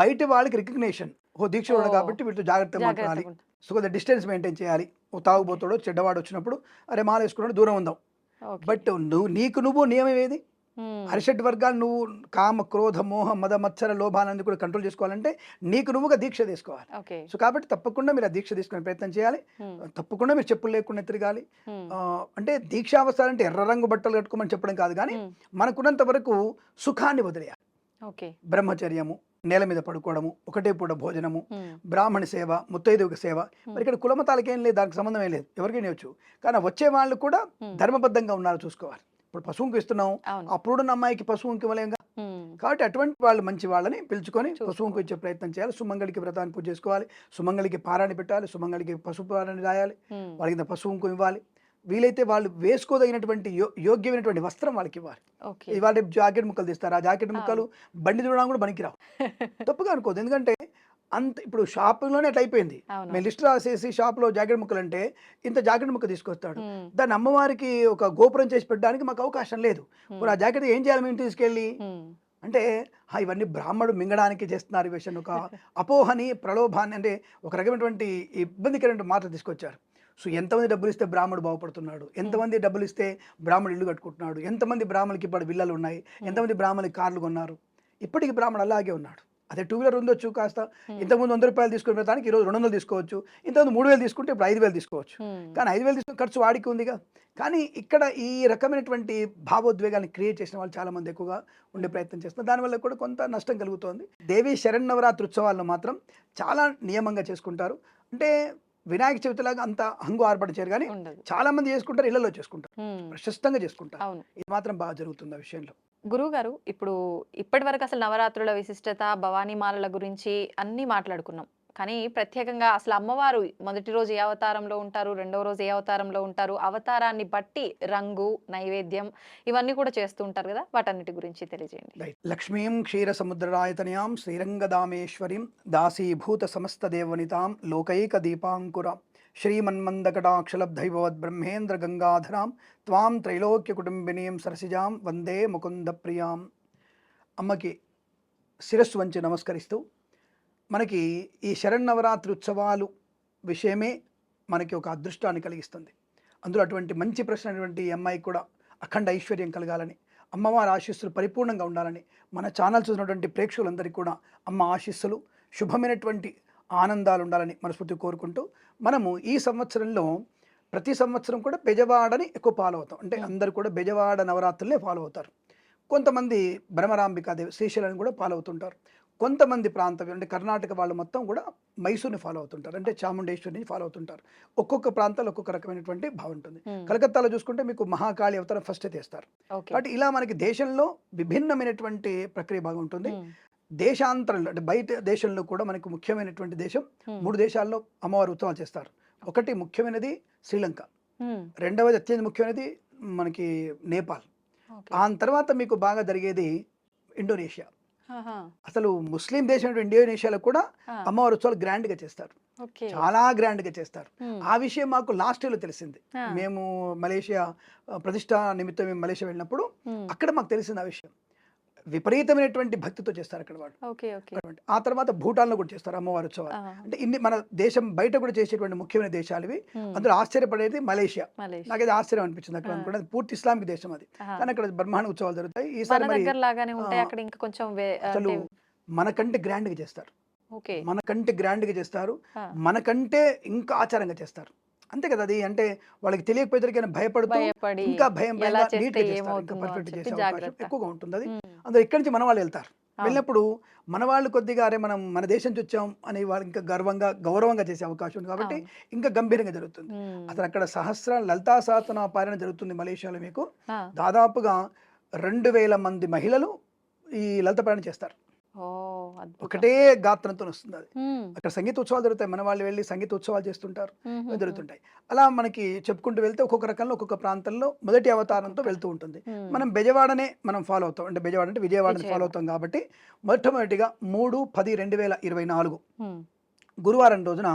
బయట వాళ్ళకి రికగ్నేషన్. దీక్ష ఉన్నాడు కాబట్టి వీటితో జాగ్రత్తగా మాట్లాడాలి, సో కొద్దిగా డిస్టెన్స్ మెయింటైన్ చేయాలి. ఓ తాగుబోతాడో చెడ్డవాడు వచ్చినప్పుడు అరే మాల వేసుకున్నాడు దూరం ఉందాం. బట్ నువ్వు నియమం ఏది? అరిషడ్ వర్గాలు నువ్వు కామ క్రోధ మోహ మద మత్సర లోభాలని కూడా కంట్రోల్ చేసుకోవాలంటే నీకు నువ్వుగా దీక్ష తీసుకోవాలి. సో కాబట్టి తప్పకుండా మీరు ఆ దీక్ష తీసుకునే ప్రయత్నం చేయాలి. తప్పకుండా మీరు చెప్పులు లేకుండా తిరగాలి. అంటే దీక్షావసరాలు అంటే ఎర్ర రంగు బట్టలు కట్టుకోమని చెప్పడం కాదు, కానీ మనకున్నంత వరకు సుఖాన్ని వదిలేయాలి. బ్రహ్మచర్యము, నేల మీద పడుకోవడము, ఒకటే పూట భోజనము, బ్రాహ్మణ సేవ, ముత్తైదువుక సేవ. మరి ఇక్కడ కులమతాలకి ఏం లేదు, దానికి సంబంధం ఏం లేదు, ఎవరికైనా వచ్చు. కానీ వచ్చే వాళ్ళు కూడా ధర్మబద్ధంగా ఉన్నారో చూసుకోవాలి. ఇప్పుడు పశువుకి ఇస్తున్నాం, అప్పుడున్న అమ్మాయికి పశువుకి ఇవ్వలేంగా. కాబట్టి అటువంటి వాళ్ళు మంచి వాళ్ళని పిలుచుకొని పశువుకి ఇచ్చే ప్రయత్నం చేయాలి. సుమంగళికి వ్రతాన్ని పూజ చేసుకోవాలి, సుమంగళికి పారాన్ని పెట్టాలి, సుమంగళికి పశువు పారాన్ని రాయాలి, వాళ్ళకి పశువుకు ఇవ్వాలి. వీలైతే వాళ్ళు వేసుకోదగినటువంటి యోగ్యమైనటువంటి వస్త్రం వాళ్ళకి ఇవ్వాలి. ఇవాళ జాకెట్ ముక్కలు తీస్తారు, ఆ జాకెట్ ముక్కలు బండి చూడడానికి కూడా పనికిరావు. తప్పుగా అనుకోదు. ఎందుకంటే అంత ఇప్పుడు షాపులోనే అట్లా అయిపోయింది. మేము లిస్ట్ రాసేసి షాప్లో జాకెట్ ముక్కలు అంటే ఇంత జాకెట్ ముక్క తీసుకొస్తాడు. దాన్ని అమ్మవారికి ఒక గోపురం చేసి పెట్టడానికి మాకు అవకాశం లేదు. ఇప్పుడు ఆ జాకెట్ ఏం చేయాలి మేము తీసుకెళ్ళి అంటే ఇవన్నీ బ్రాహ్మడు మింగడానికి చేస్తున్నారు. ఈ విషయం ఒక అపోహని, ప్రలోభాన్ని, అంటే ఒక రకమైనటువంటి ఇబ్బందికరమైన మాటలు తీసుకొచ్చారు. సో ఎంతమంది డబ్బులు ఇస్తే బ్రాహ్మడు బాగుపడుతున్నాడు, ఎంతమంది డబ్బులు ఇస్తే బ్రాహ్మడు ఇల్లు కట్టుకుంటున్నాడు, ఎంతమంది బ్రాహ్మణులకి ఇప్పుడు విల్లాలు ఉన్నాయి, ఎంతమంది బ్రాహ్మణులకి కార్లు కొన్నారు. ఇప్పటికీ బ్రాహ్మణుడు అలాగే ఉన్నాడు. అదే టూ వీలర్ ఉండొచ్చు కాస్త, హ్మ్. ఇంతకుముందు 100 రూపాయలు తీసుకునే దానికి ఈరోజు 200 తీసుకోవచ్చు, ఇంతకుముందు 3000 తీసుకుంటే ఇప్పుడు 5000 తీసుకోవచ్చు. హ్మ్. కానీ 5000 తీసుకునే ఖర్చు వాడికి ఉందిగా. కానీ ఇక్కడ ఈ రకమైనటువంటి భావోద్వేగాన్ని క్రియేట్ చేసిన వాళ్ళు చాలామంది ఎక్కువగా ఉండే హ్మ్. ప్రయత్నం చేస్తున్నారు. దానివల్ల కూడా కొంత నష్టం కలుగుతోంది. దేవీ శరన్నవరాత్రి ఉత్సవాలను మాత్రం చాలా నియమంగా చేసుకుంటారు. అంటే వినాయక చవితిలాగా అంత హంగు ఆర్భట చేయరు కానీ ఉండదు. చాలామంది చేసుకుంటారు, ఇళ్లలో చేసుకుంటారు, హ్మ్. ప్రశస్తంగా చేసుకుంటారు. అవును. ఇది మాత్రం బాగా జరుగుతుంది ఆ విషయంలో. గురువుగారు, ఇప్పుడు ఇప్పటివరకు అసలు నవరాత్రుల విశిష్టత, భవానీ మాలల గురించి అన్నీ మాట్లాడుకున్నాం. కానీ ప్రత్యేకంగా అసలు అమ్మవారు మొదటి రోజు ఏ అవతారంలో ఉంటారు, రెండవ రోజు ఏ అవతారంలో ఉంటారు, అవతారాన్ని బట్టి రంగు, నైవేద్యం ఇవన్నీ కూడా చేస్తూ ఉంటారు కదా! వాటన్నిటి గురించి తెలియజేయండి. రైట్. లక్ష్మీం క్షీరసముద్రరాయతనయాం శ్రీరంగదామేశ్వరీం దాసీభూత సమస్తదేవనితాం లోకైక దీపాంకురాం శ్రీమన్మందకటాక్షలబ్ధైభవద్ బ్రహ్మేంద్ర గంగాధరాం త్వాం త్రైలోక్య కుటుంబినీం సరసిజాం వందే ముకుంద ప్రియాం. అమ్మకి శిరస్సు వంచి నమస్కరిస్తూ, మనకి ఈ శరన్నవరాత్రి ఉత్సవాలు విషయమే మనకి ఒక అదృష్టాన్ని కలిగిస్తుంది. అందులో అటువంటి మంచి ప్రశ్న అయినటువంటి ఈ అమ్మాయికి కూడా అఖండ ఐశ్వర్యం కలగాలని, అమ్మవారి ఆశీస్సులు పరిపూర్ణంగా ఉండాలని, మన ఛానల్ చూసినటువంటి ప్రేక్షకులందరికీ కూడా అమ్మ ఆశీస్సులు, శుభమైనటువంటి ఆనందాలు ఉండాలని మనస్ఫూర్తిగా కోరుకుంటూ, మనము ఈ సంవత్సరంలో ప్రతి సంవత్సరం కూడా బెజవాడని ఎక్కువ ఫాలో అవుతాం. అంటే అందరూ కూడా బెజవాడ నవరాత్రులనే ఫాలో అవుతారు. కొంతమంది భ్రమరాంబికాదేవి శ్రీశైలం కూడా ఫాలో అవుతుంటారు. కొంతమంది ప్రాంతం అంటే కర్ణాటక వాళ్ళు మొత్తం కూడా మైసూర్ని ఫాలో అవుతుంటారు, అంటే చాముండేశ్వరిని ఫాలో అవుతుంటారు. ఒక్కొక్క ప్రాంతాల్లో ఒక్కొక్క రకమైనటువంటి భావం ఉంటుంది. హ్మ్. కలకత్తాలో చూసుకుంటే మీకు మహాకాళి అవతారం ఫస్ట్ తీస్తారు. ఓకే. కాబట్టి ఇలా మనకి దేశంలో విభిన్నమైనటువంటి ప్రక్రియ బాగా ఉంటుంది. హ్మ్. దేశాంతరంలో అంటే బయట దేశంలో కూడా మనకు ముఖ్యమైనటువంటి దేశం, హ్మ్. 3 దేశాల్లో అమ్మవారి ఉత్సవాలు చేస్తారు. ఒకటి ముఖ్యమైనది శ్రీలంక, హ్మ్. రెండవది అత్యంత ముఖ్యమైనది మనకి నేపాల్, ఓకే. ఆ తర్వాత మీకు బాగా జరిగేది ఇండోనేషియా. ఆహా! అసలు ముస్లిం దేశం ఇండోనేషియాలో కూడా ఆ! అమ్మవారి ఉత్సవాలు గ్రాండ్గా చేస్తారు, ఓకే. చాలా గ్రాండ్గా చేస్తారు. హ్మ్. ఆ విషయం మాకు లాస్ట్ ఇయర్లో తెలిసింది. ఆ! మేము మలేషియా ప్రతిష్ట నిమిత్తం మేము మలేషియా వెళ్ళినప్పుడు హ్మ్. అక్కడ మాకు తెలిసింది ఆ విషయం. విపరీతమైనటువంటి భక్తితో చేస్తారు అక్కడ వాళ్ళు. ఓకే. ఓకే. ఆ తర్వాత భూటాన్లో కూడా చేస్తారు అమ్మవారి ఉత్సవాలు. ఆ! అంటే ఇన్ని మన దేశం బయట కూడా చేసేటువంటి ముఖ్యమైన దేశాలు ఇవి. హ్మ్. అందులో ఆశ్చర్యపడేది మలేషియా. మలేషియా. నాకైతే ఆశ్చర్యం అనిపించింది అక్కడ ఆ! అనుకుంటే. అది పూర్తి ఇస్లామిక్ దేశం అది. ఆహా! కానీ అక్కడ బ్రహ్మాండ ఉత్సవాలు జరుగుతాయి. మన ఈసారి మరి దగ్గర లాగానే ఉంటాయి. ఆహ్, అక్కడ ఇంకా కొంచెం అసలు అంటే మనకంటే గ్రాండ్‌గా చేస్తారు. ఓకే. మనకంటే గ్రాండ్‌గా చేస్తారు. ఆ! మనకంటే ఇంకా ఆచారంగా చేస్తారు. అంతే కదా! అది అంటే వాళ్ళకి తెలియకపోయేసరికైనా భయపడుతూ భయపడి ఇంకా భయంగా ఎలా చేస్తే నీట్‌గా చేస్తారు. ఇంకా ఏమవుతుందో అని పర్ఫెక్ట్‌గా చెప్పి చేసే అవకాశం జాగ్రత్త. ఎక్కువగా ఉంటుందది. హ్మ్. అందులో ఇక్కడి నుంచి మన వాళ్ళు వెళ్తారు. అవును. వెళ్ళినప్పుడు మన వాళ్ళు కొద్దిగా అరే మనం మన దేశం నుంచి వచ్చాం అని వాళ్ళు ఇంకా గౌరవంగా చేసే అవకాశం ఉంది కాబట్టి అవును. ఇంకా గంభీరంగా జరుగుతుంది. హ్మ్. అసలు అక్కడ లలితా సహస్రనామ పారాయణ జరుగుతుంది మలేషియాలో మీకు. ఆ! దాదాపుగా 2000 మంది మహిళలు ఈ లలిత పారాయణ చేస్తారు. ఓహ్! అద్భుతం. ఒకటే గాత్రంతో వస్తుంది అది. హ్మ్. అక్కడ సంగీత ఉత్సవాలు జరుగుతాయి. మన వాళ్ళు వెళ్ళి సంగీత ఉత్సవాలు చేస్తుంటారు. హుహుహు. జరుగుతుంటాయి. అలా మనకి చెప్పుకుంటూ వెళ్తే ఒక్కొక్క రకంలో ఒక్కొక్క ప్రాంతంలో మొదటి అవతారంతో వెళ్తూ ఉంటుంది. హ్మ్. మనం బెజవాడనే మనం ఫాలో అవుతాం. అంటే బెజవాడ అంటే విజయవాడని ఫాలో విజయవాడ. అవుతాం కాబట్టి మొట్టమొదటిగా 3/10/2024 హ్మ్. గురువారం రోజున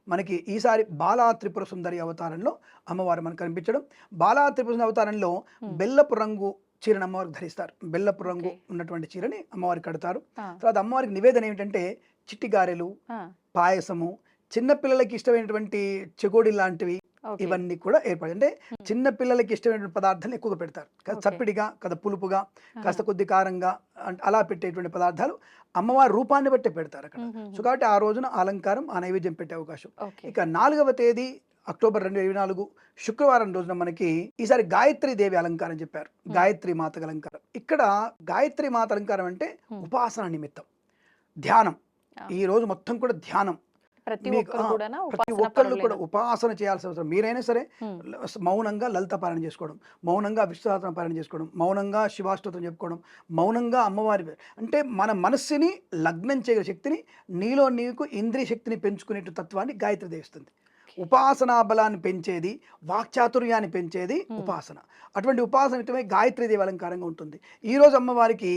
మనకి ఈసారి బాలా త్రిపుర సుందరి అవతారంలో అమ్మవారు మనకు కనిపించడం. బాలా త్రిపుర సుందరి అవతారంలో హ్మ్. బెల్లపు రంగు చీరను అమ్మవారికి ధరిస్తారు. బెల్లపు రంగు ఓకే. ఉన్నటువంటి చీరని అమ్మవారికి కడతారు. ఆ! తర్వాత అమ్మవారికి నివేదన ఏమిటంటే చిట్టి గారెలు, ఆ! పాయసము, చిన్న పిల్లలకి ఇష్టమైనటువంటి చెగోడి లాంటివి ఓకే. ఇవన్నీ కూడా ఏర్పడాయి. అంటే హ్మ్. చిన్న పిల్లలకి ఇష్టమైనటువంటి పదార్థాలు ఎక్కువగా పెడతారు. కాస్త ఓకే. చప్పిడిగా, కాస్త పులుపుగా, కాస్త ఆహా! కొద్ది కారంగా అలా పెట్టేటువంటి పదార్థాలు అమ్మవారి రూపాన్ని బట్టే పెడతారు అక్కడ. సో హుహుహు. కాబట్టి ఆ రోజున అలంకారం, ఆ నైవేద్యం పెట్టే అవకాశం. ఓకే. ఇక 4వ తేదీ అక్టోబర్ 2024 శుక్రవారం రోజున మనకి ఈసారి గాయత్రి దేవి అలంకారం చెప్పారు. హ్మ్. గాయత్రి మాత అలంకారం. ఇక్కడ గాయత్రి మాత అలంకారం అంటే హ్మ్. ఉపాసన నిమిత్తం, ధ్యానం. ఆ! ఈ రోజు మొత్తం కూడా ధ్యానం. ప్రతి మీకు ఒక్కరు కూడానా ప్రతి ఉపాసన ఒక్కళ్ళు కూడా పరులేనా? ఉపాసన చేయాల్సిన అవసరం. మీరైనా సరే హ్మ్. మౌనంగా లలిత పారాయణ చేసుకోవడం, మౌనంగా విష్ణు సహస్రనామ పారాయణ చేసుకోవడం, మౌనంగా శివాష్టోత్రం చెప్పుకోవడం, మౌనంగా అమ్మవారి అంటే మన మనస్సుని లగ్నం చేయగల శక్తిని, నీలో నీకు ఇంద్రియ శక్తిని పెంచుకునే తత్వాన్ని గాయత్రి దేవి ఇస్తుంది. ఉపాసనా బలాన్ని పెంచేది, వాక్చాతుర్యాన్ని పెంచేది హ్మ్. ఉపాసన. అటువంటి ఉపాసన నిమిత్తమై గాయత్రి దేవి అలంకారంగా ఉంటుంది. ఈరోజు అమ్మవారికి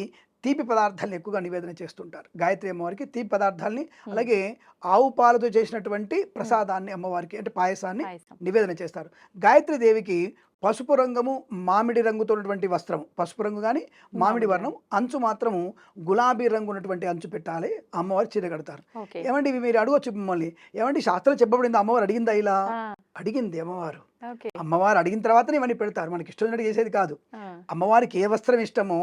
తీపి పదార్థాలను ఎక్కువగా నివేదన చేస్తుంటారు. గాయత్రి అమ్మవారికి తీపి పదార్థాలని, హ్మ్. అలాగే ఆవు పాలతో చేసినటువంటి ప్రసాదాన్ని అమ్మవారికి అంటే పాయసాన్ని పాయసం. నివేదన చేస్తారు. గాయత్రి దేవికి పసుపు రంగము, మామిడి రంగుతో ఉన్నటువంటి వస్త్రం, పసుపు రంగు కానీ మామిడి మామిడి వర్ణం, అంచు మాత్రము గులాబీ రంగు ఉన్నటువంటి అంచు పెట్టాలి. అమ్మవారు చీర కడతారు. ఓకే. ఏమండి ఇవి మీరు అడగొచ్చు మిమ్మల్ని, ఏమండి శాస్త్రం చెప్పబడింది అమ్మవారు అడిగిందా ఇలా? ఆ! అడిగింది అమ్మవారు. ఓకే. అమ్మవారు అడిగిన తర్వాతనే ఇవన్నీ పెడతారు, మనకి ఇష్టం ఉన్నట్టు చేసేది కాదు. ఆ! అమ్మవారికి ఏ వస్త్రం ఇష్టమో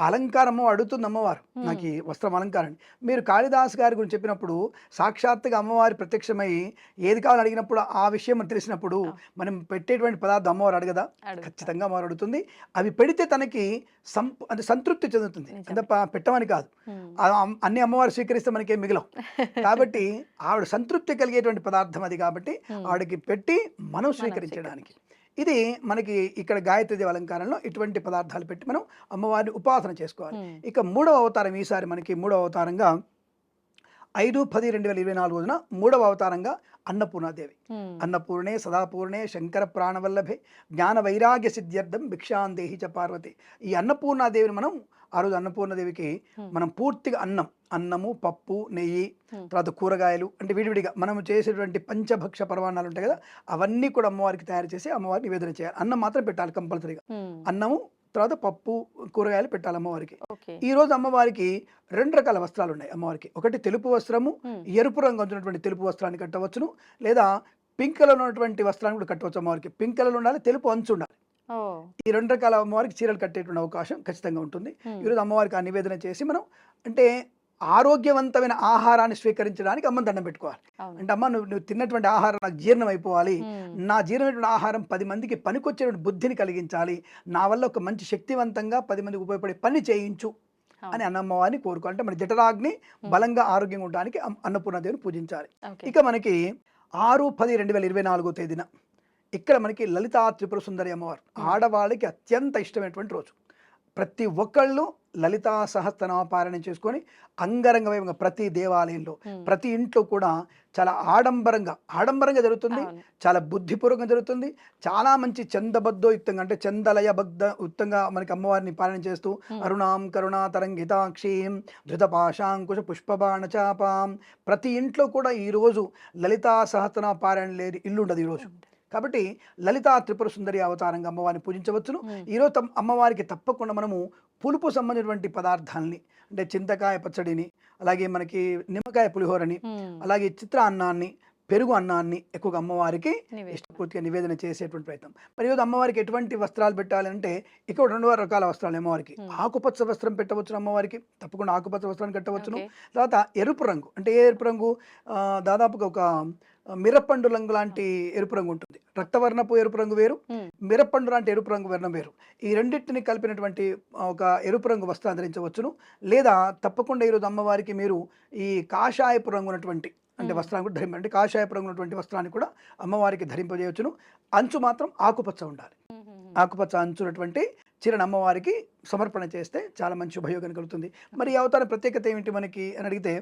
అలంకారము అడుగుతుంది అమ్మవారు, నాకు ఈ వస్త్రం అలంకారం. మీరు కాళిదాస్ గారి గురించి చెప్పినప్పుడు సాక్షాత్తుగా అమ్మవారి ప్రత్యక్షమై ఏది కావాలని అడిగినప్పుడు ఆ విషయం మనకు తెలిసినప్పుడు మనం పెట్టేటువంటి పదార్థం అమ్మవారు అడగదా? ఖచ్చితంగా అమ్మవారు అడుగుతుంది. అవి పెడితే తనకి అంటే సంతృప్తి చెందుతుంది, తప్ప పెట్టమని కాదు. అన్ని అమ్మవారు స్వీకరిస్తే మనకేం మిగిలవు. కాబట్టి ఆవిడ సంతృప్తి కలిగేటువంటి పదార్థం అది, కాబట్టి ఆవిడకి పెట్టి మనం స్వీకరించడానికి. ఇది మనకి ఇక్కడ గాయత్రీదేవి అలంకారంలో ఇటువంటి పదార్థాలు పెట్టి మనం అమ్మవారిని ఉపాసన చేసుకోవాలి. ఇక మూడవ అవతారం, ఈసారి మనకి మూడవ అవతారంగా 5/10/2024 రోజున మూడవ అవతారంగా అన్నపూర్ణాదేవి. అన్నపూర్ణే సదాపూర్ణే శంకర ప్రాణవల్లభే జ్ఞాన వైరాగ్య సిద్ధ్యర్థం భిక్షాందేహి చ పార్వతి. ఈ అన్నపూర్ణాదేవిని మనం ఆ రోజు అన్నపూర్ణదేవికి మనం పూర్తిగా అన్నము, పప్పు, నెయ్యి, తర్వాత కూరగాయలు, అంటే విడివిడిగా మనం చేసేటువంటి పంచభక్ష పరమాణాలు ఉంటాయి కదా, అవన్నీ కూడా అమ్మవారికి తయారు చేసి అమ్మవారికి నివేదన చేయాలి. అన్నం మాత్రం పెట్టాలి కంపల్సరీగా. అన్నము, తర్వాత పప్పు, కూరగాయలు పెట్టాలి అమ్మవారికి. ఈ రోజు అమ్మవారికి 2 రకాల వస్త్రాలు ఉన్నాయి అమ్మవారికి. ఒకటి తెలుపు వస్త్రము, ఎరుపు రంగు ఉన్నటువంటి తెలుపు వస్త్రాన్ని కట్టవచ్చును, లేదా పింక్ కలర్ ఉన్నటువంటి వస్త్రాన్ని కూడా కట్టవచ్చు అమ్మవారికి. పింక్ కలర్ ఉండాలి, తెలుపు అంచు ఉండాలి. ఈ 2 రకాల అమ్మవారికి చీరలు కట్టేటువంటి అవకాశం ఖచ్చితంగా ఉంటుంది. ఈరోజు అమ్మవారికి ఆ నివేదన చేసి మనం అంటే ఆరోగ్యవంతమైన ఆహారాన్ని స్వీకరించడానికి అమ్మని దండం పెట్టుకోవాలి. అంటే అమ్మ నువ్వు తిన్నటువంటి ఆహారం నాకు జీర్ణం అయిపోవాలి, నా జీర్ణమైనటువంటి ఆహారం 10 మందికి పనికొచ్చేటువంటి బుద్ధిని కలిగించాలి, నా వల్ల ఒక మంచి శక్తివంతంగా 10 మందికి ఉపయోగపడే పని చేయించు అని అన్నమ్మవారిని కోరుకో. అంటే మన జఠరాగ్ని బలంగా ఆరోగ్యంగా ఉండడానికి అన్నపూర్ణాదేవిని పూజించాలి. ఇక మనకి 6/10/2024 తేదీన ఇక్కడ మనకి లలితా త్రిపుర సుందరి అమ్మవారు ఆడవాళ్ళకి అత్యంత ఇష్టమైనటువంటి రోజు. ప్రతి ఒక్కళ్ళు లలితా సహస్రనామ పారాయణం చేసుకొని అంగరంగ వైభవంగా ప్రతి దేవాలయంలో, ప్రతి ఇంట్లో కూడా చాలా ఆడంబరంగా జరుగుతుంది, చాలా బుద్ధిపూర్వకంగా జరుగుతుంది. చాలా మంచి చందబద్ధోయుక్తంగా, అంటే చందలయబద్ధయుక్తంగా మనకి అమ్మవారిని పారాయణ చేస్తూ అరుణాం కరుణా తరంగితాక్షీం ధృతపాశాంకుశ పుష్పబాణ చాపాం. ప్రతి ఇంట్లో కూడా ఈరోజు లలితా సహస్రనామ పారాయణ లేని ఇల్లు ఉండదు ఈరోజు. కాబట్టి లలితా త్రిపుర సుందరి అవతారంగా అమ్మవారిని పూజించవచ్చును. ఈరోజు అమ్మవారికి తప్పకుండా మనము పులుపు సంబంధించినటువంటి పదార్థాలని, అంటే చింతకాయ పచ్చడిని, అలాగే మనకి నిమ్మకాయ పులిహోరని, అలాగే చిత్రాన్నాన్ని, పెరుగు అన్నాన్ని ఎక్కువగా అమ్మవారికి ఇష్టపూర్తిగా నివేదన చేసేటువంటి ప్రయత్నం. మరి ఈరోజు అమ్మవారికి ఎటువంటి వస్త్రాలు పెట్టాలి అంటే ఇక్కడ 2 రకాల వస్త్రాలు అమ్మవారికి. ఆకుపచ్చ వస్త్రం పెట్టవచ్చును అమ్మవారికి, తప్పకుండా ఆకుపచ్చ వస్త్రాన్ని కట్టవచ్చును. తర్వాత ఎరుపు రంగు, అంటే ఏ ఎరుపు రంగు, దాదాపుగా ఒక మిరపండు రంగు లాంటి ఎరుపు రంగు ఉంటుంది. రక్తవర్ణపు ఎరుపు రంగు వేరు, మిరపండు లాంటి ఎరుపు రంగు వర్ణం వేరు. ఈ రెండింటిని కలిపినటువంటి ఒక ఎరుపు రంగు వస్త్రాన్ని ధరించవచ్చును. లేదా తప్పకుండా ఈరోజు అమ్మవారికి మీరు ఈ కాషాయపు రంగు ఉన్నటువంటి అంటే వస్త్రాన్ని కూడా అంటే కాషాయపు రంగు ఉన్నటువంటి వస్త్రాన్ని కూడా అమ్మవారికి ధరింపజేయవచ్చును. అంచు మాత్రం ఆకుపచ్చ ఉండాలి. ఆకుపచ్చ అంచున్నటువంటి చీరను అమ్మవారికి సమర్పణ చేస్తే చాలా మంచి ఉపయోగం కలుగుతుంది. మరి ఈ అవతారం ప్రత్యేకత ఏమిటి మనకి అని అడిగితే,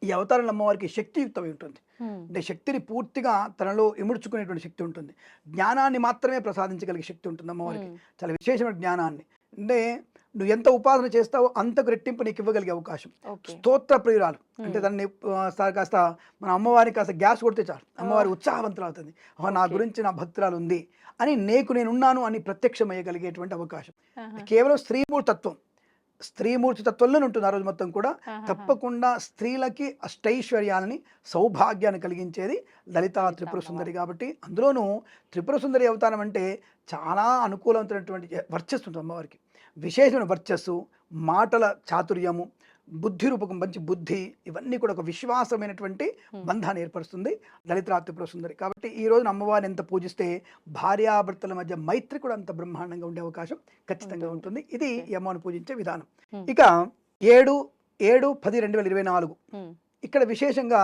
ఈ అవతారంలో అమ్మవారికి శక్తియుక్తమై ఉంటుంది. అంటే శక్తిని పూర్తిగా తనలో ఇముడ్చుకునేటువంటి శక్తి ఉంటుంది. జ్ఞానాన్ని మాత్రమే ప్రసాదించగలిగే శక్తి ఉంటుంది అమ్మవారికి, చాలా విశేషమైన జ్ఞానాన్ని. అంటే నువ్వు ఎంత ఉపాసన చేస్తావో అంతకు రెట్టింపు నీకు ఇవ్వగలిగే అవకాశం. స్తోత్ర ప్రియురాలు, అంటే దాన్ని కాస్త మన అమ్మవారికి కాస్త గ్యాస్ కొడితే చాలు అమ్మవారి ఉత్సాహవంతులు అవుతుంది. నా గురించి నా భక్తురాలు ఉంది అని నేనున్నాను అని ప్రత్యక్షమయ్యగలిగేటువంటి అవకాశం. కేవలం స్త్రీమూర్తి తత్వంలోనే ఉంటుంది ఆ రోజు మొత్తం కూడా. తప్పకుండా స్త్రీలకి అష్టైశ్వర్యాలని, సౌభాగ్యాన్ని కలిగించేది లలితా త్రిపుర సుందరి. కాబట్టి అందులోనూ త్రిపుర సుందరి అవతారం అంటే చాలా అనుకూలమైనటువంటి వర్చస్సు ఉంటుంది అమ్మవారికి. విశేషమైన వర్చస్సు, మాటల చాతుర్యము, బుద్ధి రూపకం, మంచి బుద్ధి, ఇవన్నీ కూడా ఒక విశ్వాసమైనటువంటి బంధాన్ని ఏర్పరుస్తుంది లలితా త్రిపుర సుందరి. కాబట్టి ఈ రోజున అమ్మవారిని ఎంత పూజిస్తే భార్యాభర్తల మధ్య మైత్రి కూడా అంత బ్రహ్మాండంగా ఉండే అవకాశం ఖచ్చితంగా ఉంటుంది. ఇది ఈ అమ్మవారిని పూజించే విధానం. ఇక 7/10/2024 ఇక్కడ విశేషంగా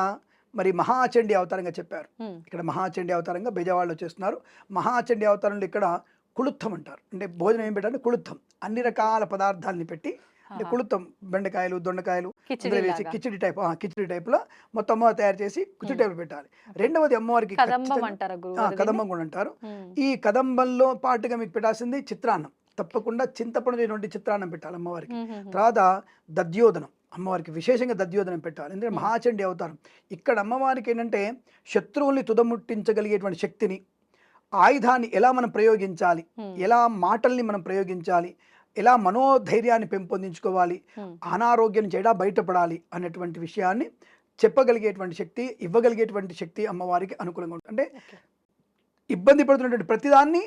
మరి మహాచండీ అవతారంగా చెప్పారు. ఇక్కడ మహాచండీ అవతారంగా బెజవాడలో చేస్తున్నారు. మహాచండీ అవతారంలో ఇక్కడ కుళుత్తం అంటారు. అంటే భోజనం ఏం పెట్టారంటే కుళుత్తం, అన్ని రకాల పదార్థాలని పెట్టి, అంటే కుళుత్తం బెండకాయలు, దొండకాయలు వేసి కిచిడి టైప్లో మొత్తం అమ్మవారు తయారు చేసి కిచిడి టైప్ పెట్టాలి. రెండవది అమ్మవారికి కదంబం కూడా అంటారు. ఈ కదంబంలో పాటుగా మీకు పెట్టాల్సింది చిత్రాన్నం. తప్పకుండా చింతపండు చిత్రాన్నం పెట్టాలి అమ్మవారికి. తర్వాత దద్యోదనం, అమ్మవారికి విశేషంగా దద్యోదనం పెట్టాలి. ఎందుకంటే మహాచండీ అవతారం. ఇక్కడ అమ్మవారికి ఏంటంటే శత్రువుల్ని తుదముట్టించగలిగేటువంటి శక్తిని, ఆయుధాన్ని ఎలా మనం ప్రయోగించాలి, ఎలా మాటల్ని మనం ప్రయోగించాలి, ఎలా మనోధైర్యాన్ని పెంపొందించుకోవాలి, అనారోగ్యం చేయడా బయటపడాలి అనేటువంటి విషయాన్ని చెప్పగలిగేటువంటి శక్తి, ఇవ్వగలిగేటువంటి శక్తి అమ్మవారికి అనుకూలంగా ఉంటుంది. అంటే ఇబ్బంది పడుతున్నటువంటి ప్రతిదాన్ని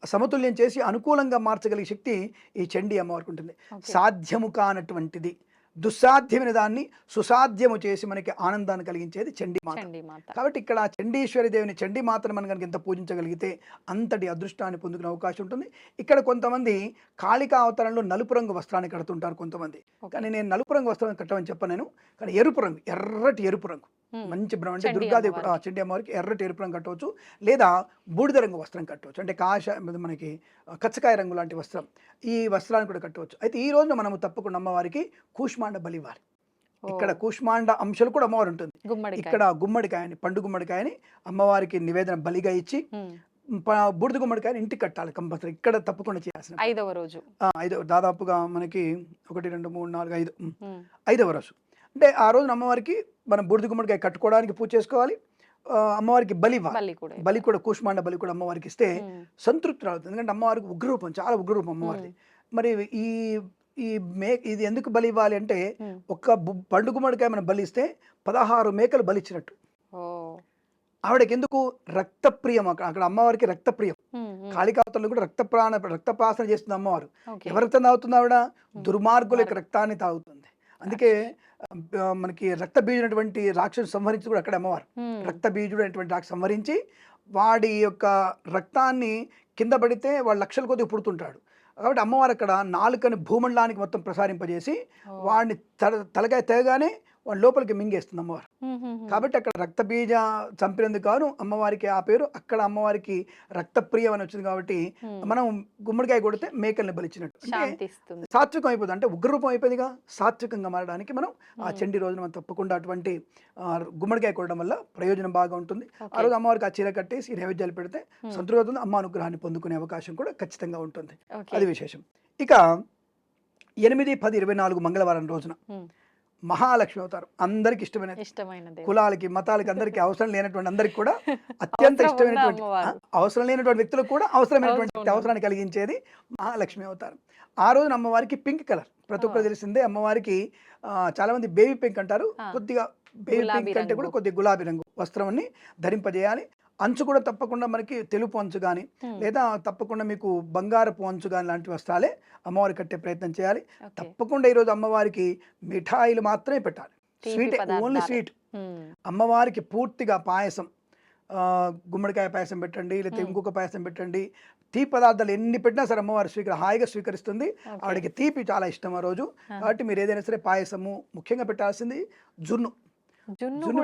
సమతుల్యం చేసి అనుకూలంగా మార్చగలిగే శక్తి ఈ చండీ అమ్మవారికి ఉంటుంది. ఓకే. సాధ్యము కానటువంటిది, దుస్సాధ్యమైన దాన్ని సుసాధ్యము చేసి మనకి ఆనందాన్ని కలిగించేది చండీ మాత. చండీ మాత. కాబట్టి ఇక్కడ చండీశ్వరి దేవిని, చండీ మాతను మనం కనుక ఎంత పూజించగలిగితే అంతటి అదృష్టాన్ని పొందుకునే అవకాశం ఉంటుంది. ఇక్కడ కొంతమంది కాళికా అవతారంలో నలుపు రంగు వస్త్రాన్ని కడుతుంటారు కొంతమంది. ఓకే. కానీ నేను నలుపు రంగు వస్త్రాన్ని కట్టమని చెప్పను నేను. కానీ ఎరుపు రంగు, ఎర్రటి ఎరుపు రంగు, మంచి అంటే చండీ దుర్గాదేవి అమ్మవారికి. చండీ అమ్మవారికి ఎర్రటి ఎరుపు రంగు కట్టవచ్చు, లేదా బూడిద రంగు వస్త్రం కట్టవచ్చు. అంటే మనకి కచ్చకాయ రంగు లాంటి వస్త్రం, ఈ వస్త్రాన్ని కూడా కట్టవచ్చు. అయితే ఈ రోజు మనము తప్పకుండా అమ్మవారికి కూష్మాండ బలి ఇవ్వాలి. ఇక్కడ కూష్మాండ అంశాలు కూడా అమ్మవారు ఉంటుంది. గుమ్మడికాయ. ఇక్కడ గుమ్మడికాయని, పండు గుమ్మడికాయని అమ్మవారికి నివేదన బలిగా ఇచ్చి బూడిద గుమ్మడికాయని ఇంటికి కట్టాలి కంపల్సరీ. ఇక్కడ తప్పకుండా చేయాల్సిన 5వ రోజు. దాదాపుగా మనకి 1 2 3 4 5 5వ రోజు. అంటే ఆ రోజున అమ్మవారికి మనం బూడిద గుమ్మడికాయ కట్టుకోవడానికి పూజ చేసుకోవాలి. అమ్మవారికి బలి ఇవ్వాలి. బలి కూడా కూష్మాండ బలి కూడా అమ్మవారికి ఇస్తే సంతృప్తి రావుతుంది. ఎందుకంటే అమ్మవారికి ఉగ్రరూపం, చాలా ఉగ్రరూపం అమ్మవారిది. మరి ఈ ఈ ఇది ఎందుకు బలి ఇవ్వాలి అంటే, ఒక్క పండు గుమ్మడికాయ మనం బలి ఇస్తే 16 మేకలు బలిచ్చినట్టు. ఆవిడకి ఎందుకు రక్తప్రియం, అక్కడ అమ్మవారికి రక్తప్రియం. కాళికావతల్లో కూడా రక్తప్రాసన చేస్తుంది అమ్మవారు. ఎవరి రక్తం తాగుతుంది ఆవిడ? దుర్మార్గుల యొక్క రక్తాన్ని తాగుతుంది. అందుకే మనకి రక్తబీజునటువంటి రాక్షసు సంహరించి కూడా అక్కడ అమ్మవారు రక్తబీజుడు అనేటువంటి రాక్షసు సంహరించి వాడి యొక్క రక్తాన్ని కింద పడితే వాడు లక్షల కొద్ది పుడుతుంటాడు. కాబట్టి అమ్మవారు అక్కడ నాలుకని భూమండలానికి మొత్తం ప్రసారింపజేసి వాడిని తలకాయ తెగగానే వాడి లోపలికి మింగేస్తుంది అమ్మవారు. కాబట్టి అక్కడ రక్తబీజ చంపినందుకు కాను అమ్మవారికి ఆ పేరు. అక్కడ అమ్మవారికి రక్తప్రియం అని వచ్చింది కాబట్టి మనం గుమ్మడికాయ కొడితే మేకల్ని బలిచ్చినట్టు. అంటే సాత్వికం అయిపోతుంది, అంటే ఉగ్రరూపం అయిపోయిందిగా. సాత్వికంగా మారడానికి మనం ఆ చండీ రోజున మనం తప్పకుండా అటువంటి గుమ్మడికాయ కొట్టడం వల్ల ప్రయోజనం బాగా ఉంటుంది. ఆ రోజు అమ్మవారికి ఆ చీర కట్టేసి నైవేద్యాలు పెడితే సంతృప్తి అవుతుంది. అమ్మ అనుగ్రహాన్ని పొందుకునే అవకాశం కూడా ఖచ్చితంగా ఉంటుంది. అది విశేషం. ఇక 8, 10, 24 మంగళవారం రోజున మహాలక్ష్మి అవతారం అందరికి ఇష్టమైనది. కులాలకి, మతాలకి, అందరికి అవసరం లేనటువంటి అందరికి కూడా అత్యంత ఇష్టమైనటువంటి, అవసరం లేనటువంటి వ్యక్తులకు కూడా అవసరమైనటువంటి అవసరాన్ని కలిగించేది మహాలక్ష్మి అవతారం. ఆ రోజున అమ్మవారికి పింక్ కలర్ ప్రతి ఒక్కరు తెలిసిందే. అమ్మవారికి చాలా మంది బేబీ పింక్ అంటారు. కొద్దిగా బేబీ పింక్ అంటే కూడా కొద్దిగా గులాబీ రంగు వస్త్రాన్ని ధరింపజేయాలి. అంచు కూడా తప్పకుండా మనకి తెలుపు అంచు కానీ లేదా తప్పకుండా మీకు బంగారపు అంచు కానీ లాంటి వస్త్రాలే అమ్మవారికి కట్టే ప్రయత్నం చేయాలి. తప్పకుండా ఈరోజు అమ్మవారికి మిఠాయిలు మాత్రమే పెట్టాలి. Sweet, only sweet. అమ్మవారికి పూర్తిగా పాయసం, గుమ్మడికాయ పాయసం పెట్టండి, లేకపోతే ఇంకొక పాయసం పెట్టండి. తీపి పదార్థాలు ఎన్ని పెట్టినా సరే అమ్మవారు హాయిగా స్వీకరిస్తుంది. ఆవిడకి తీపి చాలా ఇష్టం ఆ రోజు. కాబట్టి మీరు ఏదైనా సరే పాయసము ముఖ్యంగా పెట్టాల్సింది జున్ను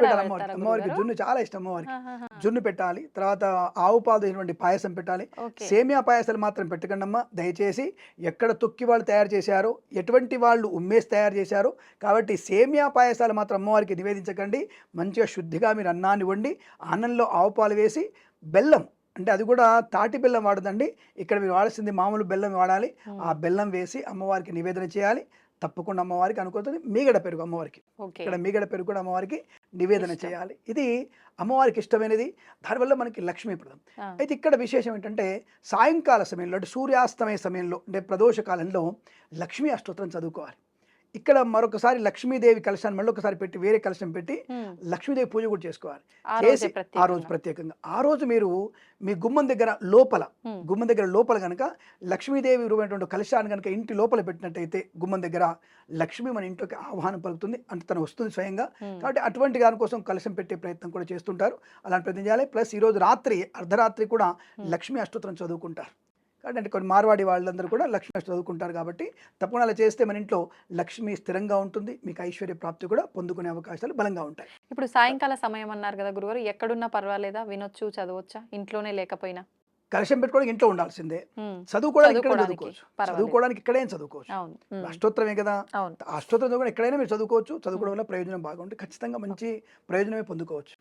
పెట్టాలి. అమ్మవారికి జున్ను చాలా ఇష్టం. అమ్మవారికి జున్ను పెట్టాలి. తర్వాత ఆవు పాలు అయినటువంటి పాయసం పెట్టాలి. సేమియా పాయసాలు మాత్రం పెట్టకండి అమ్మ దయచేసి. ఎక్కడ తొక్కి వాళ్ళు తయారు చేశారో, ఎటువంటి వాళ్ళు ఉమ్మేసి తయారు చేశారో, కాబట్టి సేమియా పాయసాలు మాత్రం అమ్మవారికి నివేదించకండి. మంచిగా శుద్ధిగా మీరు అన్నాన్ని వండి అన్నంలో ఆవు పాలు వేసి బెల్లం, అంటే అది కూడా తాటి బెల్లం వాడదండి, ఇక్కడ మీరు వాడాల్సింది మామూలు బెల్లం వాడాలి. ఆ బెల్లం వేసి అమ్మవారికి నివేదన చేయాలి. తప్పకుండా అమ్మవారికి అనుకుంటుంది. మీగడ పెరుగు అమ్మవారికి, ఇక్కడ మీగడ పెరుగు కూడా అమ్మవారికి నివేదన చేయాలి. ఇది అమ్మవారికి ఇష్టమైనది. దానివల్ల మనకి లక్ష్మీప్రదం. అయితే ఇక్కడ విశేషం ఏంటంటే సాయంకాల సమయంలో, అంటే సూర్యాస్తమయ సమయంలో, అంటే ప్రదోష కాలంలో లక్ష్మీ అష్టోత్తరం చదువుకోవాలి. ఇక్కడ మరొకసారి లక్ష్మీదేవి కలశాన్ని మళ్ళీ ఒకసారి పెట్టి వేరే కలశం పెట్టి లక్ష్మీదేవి పూజ కూడా చేసుకోవాలి. చేసి ఆ రోజు ప్రత్యేకంగా ఆ రోజు మీరు మీ గుమ్మం దగ్గర లోపల కనుక లక్ష్మీదేవి రూపమైనటువంటి కలశాన్ని కనుక ఇంటి లోపల పెట్టినట్టయితే గుమ్మం దగ్గర లక్ష్మి మన ఇంట్లోకి ఆహ్వానం పలుకుతుంది, అంటే తను వస్తుంది స్వయంగా. కాబట్టి అటువంటి దాని కోసం కలశం పెట్టే ప్రయత్నం కూడా చేస్తుంటారు. అలాంటి ప్రయత్నం చేయాలి. ప్లస్ ఈరోజు రాత్రి అర్ధరాత్రి కూడా లక్ష్మీ అష్టోత్తరం చదువుకుంటారు. అంటే కొన్ని మార్వాడి వాళ్ళందరూ కూడా లక్ష్మీ చదువుకుంటారు. కాబట్టి తప్పకుండా అలా చేస్తే మన ఇంట్లో లక్ష్మి స్థిరంగా ఉంటుంది. మీకు ఐశ్వర్య ప్రాప్తి కూడా పొందుకునే అవకాశాలు బలంగా ఉంటాయి. ఇప్పుడు సాయంకాల సమయం అన్నారు కదా గురుగారు, ఎక్కడున్నా పర్వాలేదా? వినొచ్చు, చదవచ్చా? ఇంట్లోనే లేకపోయినా కలశం పెట్టుకోవడానికి ఇంట్లో ఉండాల్సిందే. చదువుకోవడానికి ఇక్కడ చదువుకోవచ్చు. చదువుకోవడానికి ఇక్కడైనా చదువుకోవచ్చు. అష్టోత్తరమే కదా, అష్టోత్తరం చదువుకోవడం ఎక్కడైనా మీరు చదువుకోవచ్చు. చదువుకోవడం వల్ల ప్రయోజనం బాగుంటుంది. ఖచ్చితంగా మంచి ప్రయోజనమే పొందుకోవచ్చు.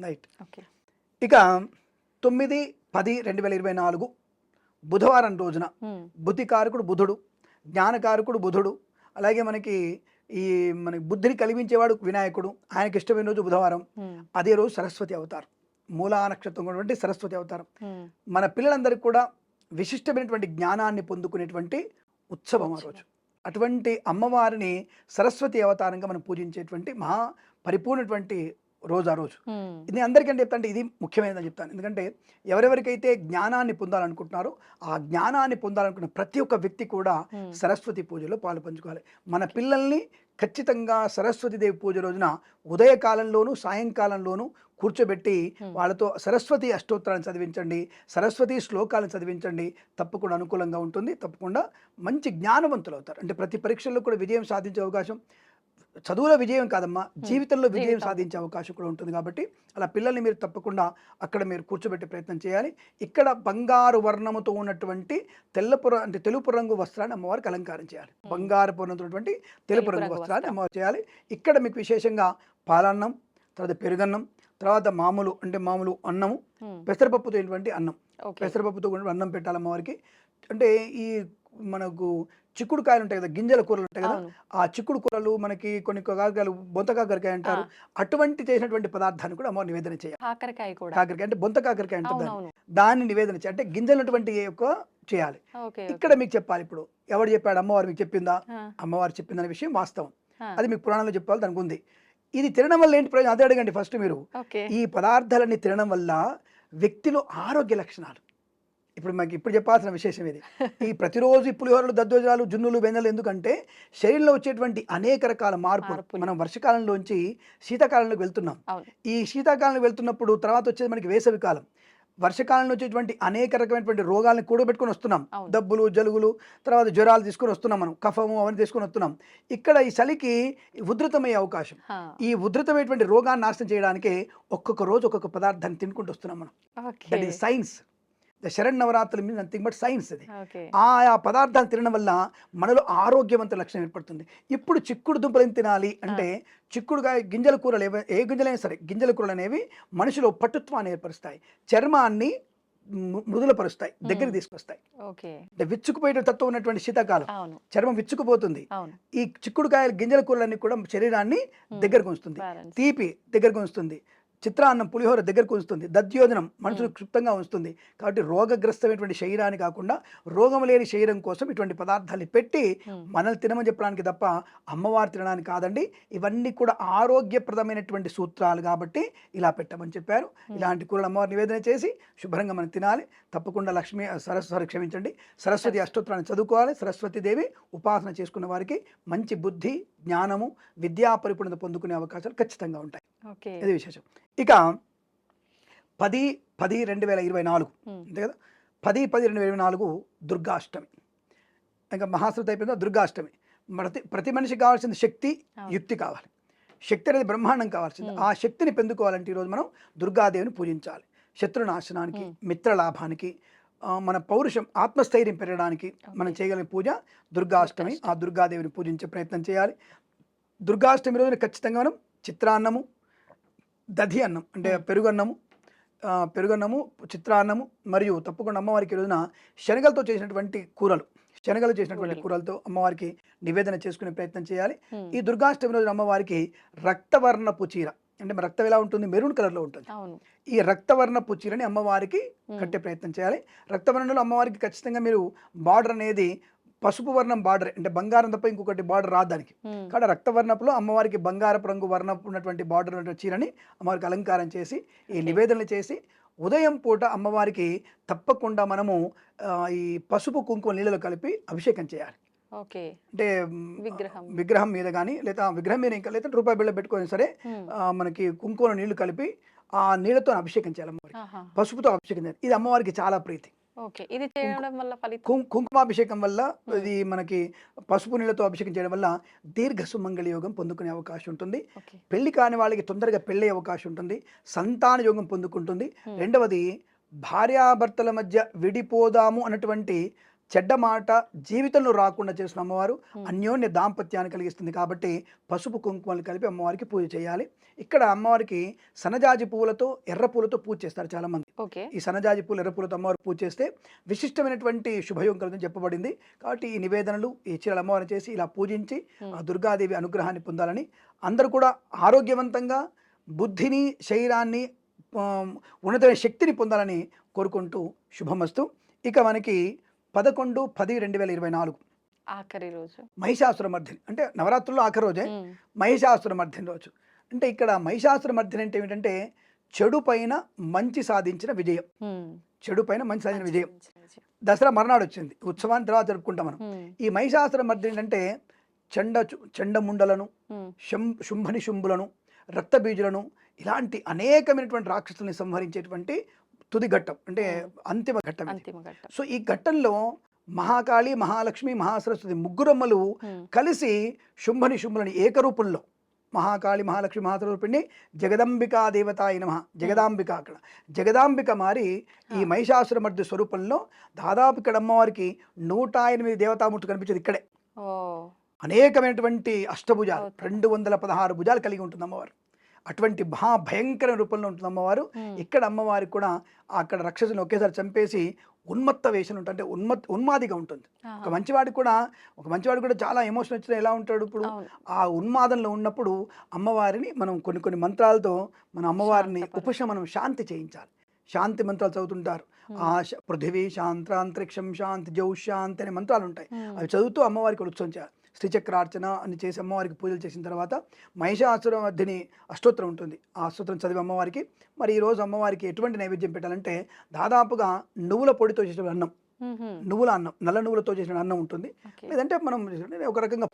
రైట్. ఇక 9, 10, 2024 బుధవారం రోజున బుద్ధికారకుడు బుధుడు, జ్ఞానకారకుడు బుధుడు, అలాగే మనకి బుద్ధిని కలిగించేవాడు వినాయకుడు. ఆయనకి ఇష్టమైన రోజు బుధవారం. అదే రోజు సరస్వతి అవతారం, మూలా నక్షత్రం ఉన్నటువంటి సరస్వతి అవతారం. మన పిల్లలందరికీ కూడా విశిష్టమైనటువంటి జ్ఞానాన్ని పొందుకునేటువంటి ఉత్సవం ఆ రోజు. అటువంటి అమ్మవారిని సరస్వతి అవతారంగా మనం పూజించేటువంటి మహా పరిపూర్ణటువంటి రోజు ఆ రోజు. ఇది అందరికంటే చెప్తా అంటే ఇది ముఖ్యమైనదని చెప్తాను. ఎందుకంటే ఎవరెవరికైతే జ్ఞానాన్ని పొందాలనుకుంటున్నారో ఆ జ్ఞానాన్ని పొందాలనుకున్న ప్రతి ఒక్క వ్యక్తి కూడా సరస్వతి పూజలో పాలు పంచుకోవాలి. మన పిల్లల్ని ఖచ్చితంగా సరస్వతి దేవి పూజ రోజున ఉదయకాలంలోనూ సాయంకాలంలోనూ కూర్చోబెట్టి వాళ్ళతో సరస్వతి అష్టోత్తరాన్ని చదివించండి, సరస్వతి శ్లోకాలను చదివించండి. తప్పకుండా అనుకూలంగా ఉంటుంది. తప్పకుండా మంచి జ్ఞానవంతులు అవుతారు. అంటే ప్రతి పరీక్షల్లో కూడా విజయం సాధించే అవకాశం, చదువులో విజయం కాదమ్మా, జీవితంలో విజయం సాధించే అవకాశం కూడా ఉంటుంది. కాబట్టి అలా పిల్లల్ని మీరు తప్పకుండా అక్కడ మీరు కూర్చోబెట్టే ప్రయత్నం చేయాలి. ఇక్కడ బంగారు వర్ణముతో ఉన్నటువంటి అంటే తెలుపు రంగు వస్త్రాన్ని అమ్మవారికి అలంకారం చేయాలి. బంగారు వర్ణంతో తెలుపు రంగు వస్త్రాన్ని అమ్మవారు చేయాలి. ఇక్కడ మీకు విశేషంగా పాలన్నం, తర్వాత పెరుగన్నం, తర్వాత మామూలు అన్నము, పెసరపప్పుతో అన్నం, పెసరపప్పుతో అన్నం పెట్టాలి అమ్మవారికి. అంటే ఈ మనకు చిక్కుడుకాయలు ఉంటాయి కదా, గింజల కూరలు ఉంటాయి కదా, ఆ చిక్కుడు కూరలు మనకి కొన్ని కాకరకాయలు బొంత కాకరకాయ అంటారు, అటువంటి చేసినటువంటి పదార్థాన్ని కూడా అమ్మవారు నివేదన చేయాలి. కాకరకాయ అంటే బొంత కాకరకాయ అంటారు, దాన్ని నివేదన చేయాలి. అంటే గింజలటువంటి చేయాలి. ఇక్కడ మీకు చెప్పాలి, ఇప్పుడు ఎవరు చెప్పాడు, అమ్మవారు మీకు చెప్పిందా? అమ్మవారు చెప్పిందనే విషయం వాస్తవం, అది మీకు పురాణంలో చెప్పాలి. దానికి ఉంది. ఇది తినడం వల్ల ఏంటి ప్రయోజనం అదే అడగండి ఫస్ట్ మీరు. ఈ పదార్థాలన్నీ తినడం వల్ల వ్యక్తిలో ఆరోగ్య లక్షణాలు, ఇప్పుడు మనకి ఇప్పుడు చెప్పాల్సిన విశేషం ఇది. ఈ ప్రతిరోజు పులిహోరలు, దద్దోజనాలు, జున్నులు, వెన్నెలు ఎందుకంటే శరీరంలో వచ్చేటువంటి అనేక రకాల మార్పులు. మనం వర్షకాలంలోంచి శీతాకాలంలోకి వెళ్తున్నాం. ఈ శీతాకాలంలో వెళ్తున్నప్పుడు తర్వాత వచ్చేది మనకి వేసవి కాలం. వర్షకాలంలో వచ్చేటువంటి అనేక రకమైనటువంటి రోగాలను కూడబెట్టుకుని వస్తున్నాం. దబ్బులు, జలుగులు, తర్వాత జ్వరాలు తీసుకొని వస్తున్నాం, మనం కఫము అవన్నీ తీసుకొని వస్తున్నాం. ఇక్కడ ఈ చలికి ఉధృతమయ్యే అవకాశం. ఈ ఉధృతమైనటువంటి రోగాన్ని నాశనం చేయడానికి ఒక్కొక్క రోజు ఒక్కొక్క పదార్థాన్ని తినుకుంటూ వస్తున్నాం మనం. That is science. ద శరన్నవరాత్రులు మీన్స్ నథింగ్ బట్ సైన్స్. అది ఆ పదార్థాలు తినడం వల్ల మనలో ఆరోగ్యవంత లక్షణం ఏర్పడుతుంది. ఇప్పుడు చిక్కుడు దుంపలను తినాలి అంటే చిక్కుడుకాయ గింజల కూరలు ఏ గింజలైనా సరే, గింజల కూరలు అనేవి మనిషిలో పటుత్వాన్ని ఏర్పరుస్తాయి, చర్మాన్ని మృదులపరుస్తాయి, దగ్గరికి తీసుకొస్తాయి. అంటే విచ్చుకుపోయే తత్వం ఉన్నటువంటి శీతాకాలం చర్మం విచ్చుకుపోతుంది. ఈ చిక్కుడుకాయల గింజల కూరలన్నీ కూడా శరీరాన్ని దగ్గరకు ఉంచుతుంది, తీపి దగ్గరకు ఉంచుతుంది, చిత్రాన్నం పులిహోర దగ్గరకు ఉంచుతుంది, దధ్యోజనం మనసును క్షుప్తంగా ఉంచుతుంది. కాబట్టి రోగగ్రస్తమైనటువంటి శరీరాన్ని కాకుండా రోగం లేని శరీరం కోసం ఇటువంటి పదార్థాలు పెట్టి మనల్ని తినమని చెప్పడానికి తప్ప అమ్మవారు తినడానికి కాదండి. ఇవన్నీ కూడా ఆరోగ్యప్రదమైనటువంటి సూత్రాలు కాబట్టి ఇలా పెట్టమని చెప్పారు. ఇలాంటి కూరలు అమ్మవారు నివేదన చేసి శుభ్రంగా మనం తినాలి. తప్పకుండా సరస్వతి అష్టోత్తరాన్ని చదువుకోవాలి. సరస్వతీదేవి ఉపాసన చేసుకున్న వారికి మంచి బుద్ధి, జ్ఞానము, విద్యా పరిపూర్ణత పొందుకునే అవకాశాలు ఖచ్చితంగా ఉంటాయి. ఇది విశేషం. ఇక 10/10/2024 అంతే కదా, 10/10/2024 దుర్గాష్టమి. ఇంకా మహాశ్రుతి అయిపోయిందో దుర్గాష్టమి. ప్రతి మనిషికి కావాల్సింది శక్తి, యుక్తి కావాలి. శక్తి అనేది బ్రహ్మాండం కావాల్సింది. ఆ శక్తిని పొందుకోవాలంటే ఈరోజు మనం దుర్గాదేవిని పూజించాలి. శత్రునాశనానికి, మిత్రలాభానికి, మన పౌరుషం, ఆత్మస్థైర్యం పెరగడానికి మనం చేయగలిగిన పూజ దుర్గాష్టమి. ఆ దుర్గాదేవిని పూజించే ప్రయత్నం చేయాలి. దుర్గాష్టమి రోజున ఖచ్చితంగా మనం చిత్రాన్నము, దధి అన్నం అంటే పెరుగన్నము, చిత్రాన్నము, మరియు తప్పకుండా అమ్మవారికి రోజున శనగలతో చేసినటువంటి కూరలతో అమ్మవారికి నివేదన చేసుకునే ప్రయత్నం చేయాలి. ఈ దుర్గాష్టమి రోజున అమ్మవారికి రక్తవర్ణపు చీర, అంటే రక్తం ఎలా ఉంటుంది, మెరూన్ కలర్లో ఉంటుంది. ఈ రక్తవర్ణపు చీరని అమ్మవారికి కట్టే ప్రయత్నం చేయాలి. రక్తవర్ణంలో అమ్మవారికి ఖచ్చితంగా మీరు బార్డర్ అనేది పసుపు వర్ణం బార్డర్, అంటే బంగారం తప్ప ఇంకొకటి బార్డర్ రాదు దానికి. కాబట్టి రక్తవర్ణపులో అమ్మవారికి బంగారపు రంగు వర్ణపు ఉన్నటువంటి బార్డర్ ఉన్నటువంటి చీరని అమ్మవారికి అలంకారం చేసి ఈ నివేదనలు చేసి ఉదయం పూట అమ్మవారికి తప్పకుండా మనము ఈ పసుపు కుంకుమ నీళ్ళలో కలిపి అభిషేకం చేయాలి. అంటే విగ్రహం మీద కానీ లేదా విగ్రహం మీద ఇంకా లేదా రూపాయి బిళ్ళ పెట్టుకొని సరే మనకి కుంకుమ నీళ్లు కలిపి ఆ నీళ్ళతో అభిషేకం చేయాలి. అమ్మవారికి పసుపుతో అభిషేకం చేయాలి. ఇది అమ్మవారికి చాలా ప్రీతి. కుంకుమాభిషేకం వల్ల, ఇది మనకి పసుపు నీళ్ళతో అభిషేకం చేయడం వల్ల దీర్ఘ సుమంగళ యోగం పొందుకునే అవకాశం ఉంటుంది. పెళ్లి కాని వాళ్ళకి తొందరగా పెళ్ళే అవకాశం ఉంటుంది. సంతాన యోగం పొందుకుంటుంది. రెండవది, భార్యాభర్తల మధ్య విడిపోదాము అన్నటువంటి చెడ్డ మాట జీవితంలో రాకుండా చేసిన అమ్మవారు అన్యోన్య దాంపత్యాన్ని కలిగిస్తుంది. కాబట్టి పసుపు కుంకుమలు కలిపి అమ్మవారికి పూజ చేయాలి. ఇక్కడ అమ్మవారికి సన్నజాజి పువ్వులతో, ఎర్ర పూలతో పూజ చేస్తారు చాలా మంది. ఈ సన్నజాజి పూలు, ఎర్ర పూలతో అమ్మవారు పూజ చేస్తే విశిష్టమైనటువంటి శుభయోగం కలుగుతుందని చెప్పబడింది. కాబట్టి ఈ నివేదనలు, ఈ చీరలు అమ్మవారిని చేసి ఇలా పూజించి ఆ దుర్గాదేవి అనుగ్రహాన్ని పొందాలని, అందరూ కూడా ఆరోగ్యవంతంగా బుద్ధిని, శరీరాన్ని, ఉన్నతమైన శక్తిని పొందాలని కోరుకుంటూ శుభమస్తు. ఇక మనకి 11/10/2024 ఆఖరి రోజు మహిషాసురమర్ధిని, అంటే నవరాత్రుల్లో ఆఖరి రోజే మహిషాసురమర్ధిని రోజు. అంటే ఇక్కడ మహిషాసురమర్దిని అంటే ఏమిటంటే చెడు పైన మంచి సాధించిన విజయం. చెడు పైన మంచి సాధించిన విజయం. దసరా మర్నాడు వచ్చింది, ఉత్సవాన్ని తర్వాత జరుపుకుంటాం మనం. ఈ మహిషాసురమర్దిని అంటే చండముండలను, శుంభని శుంభులను, రక్తబీజులను, ఇలాంటి అనేకమైనటువంటి రాక్షసుల్ని సంహరించేటువంటి తుది ఘట్టం, అంటే అంతిమ ఘట్టం. సో ఈ ఘట్టంలో మహాకాళి, మహాలక్ష్మి, మహాసరస్వతి ముగ్గురమ్మలు కలిసి శుంభని శుంభులని ఏకరూపంలో, మహాకాళి, మహాలక్ష్మి, మహాసరస్వతిని జగదంబికా దేవతాయ నమః, జగదాంబిక, అక్కడ జగదాంబిక మారి ఈ మహిషాసురమర్ది స్వరూపంలో దాదాపు ఇక్కడ అమ్మవారికి 108 దేవతామూర్తులు కనిపించేది ఇక్కడే. అనేకమైనటువంటి అష్టభుజాలు, 216 భుజాలు కలిగి ఉంటుంది అమ్మవారు. అటువంటి మహాభయంకర రూపంలో ఉంటుంది అమ్మవారు. ఇక్కడ అమ్మవారికి కూడా అక్కడ రాక్షసుని ఒకేసారి చంపేసి ఉన్మత్త వేషం ఉంటుంది, అంటే ఉన్మాదిగా ఉంటుంది. ఒక మంచివాడికి కూడా చాలా ఎమోషన్ వచ్చినా ఎలా ఉంటాడు, ఇప్పుడు ఆ ఉన్మాదంలో ఉన్నప్పుడు అమ్మవారిని మనం కొన్ని మంత్రాలతో మన అమ్మవారిని ఉపశమనం, శాంతి చేయించాలి. శాంతి మంత్రాలు చదువుతుంటారు. పృథివీ శాంత, అంతరిక్షం శాంతి, జౌ శాంతి అనే మంత్రాలు ఉంటాయి. అవి చదువుతూ అమ్మవారికి ఉత్సవం చేయాలి. శ్రీచక్రార్చన అని చేసి అమ్మవారికి పూజలు చేసిన తర్వాత మహిషాసురమర్దిని అష్టోత్తరం ఉంటుంది. ఆ అష్టోత్తరం చదివి అమ్మవారికి, మరి ఈరోజు అమ్మవారికి ఎటువంటి నైవేద్యం పెట్టాలంటే దాదాపుగా నువ్వుల పొడితో చేసిన అన్నం, నువ్వుల అన్నం, నల్ల నువ్వులతో చేసిన అన్నం ఉంటుంది. లేదంటే మనం ఒక రకంగా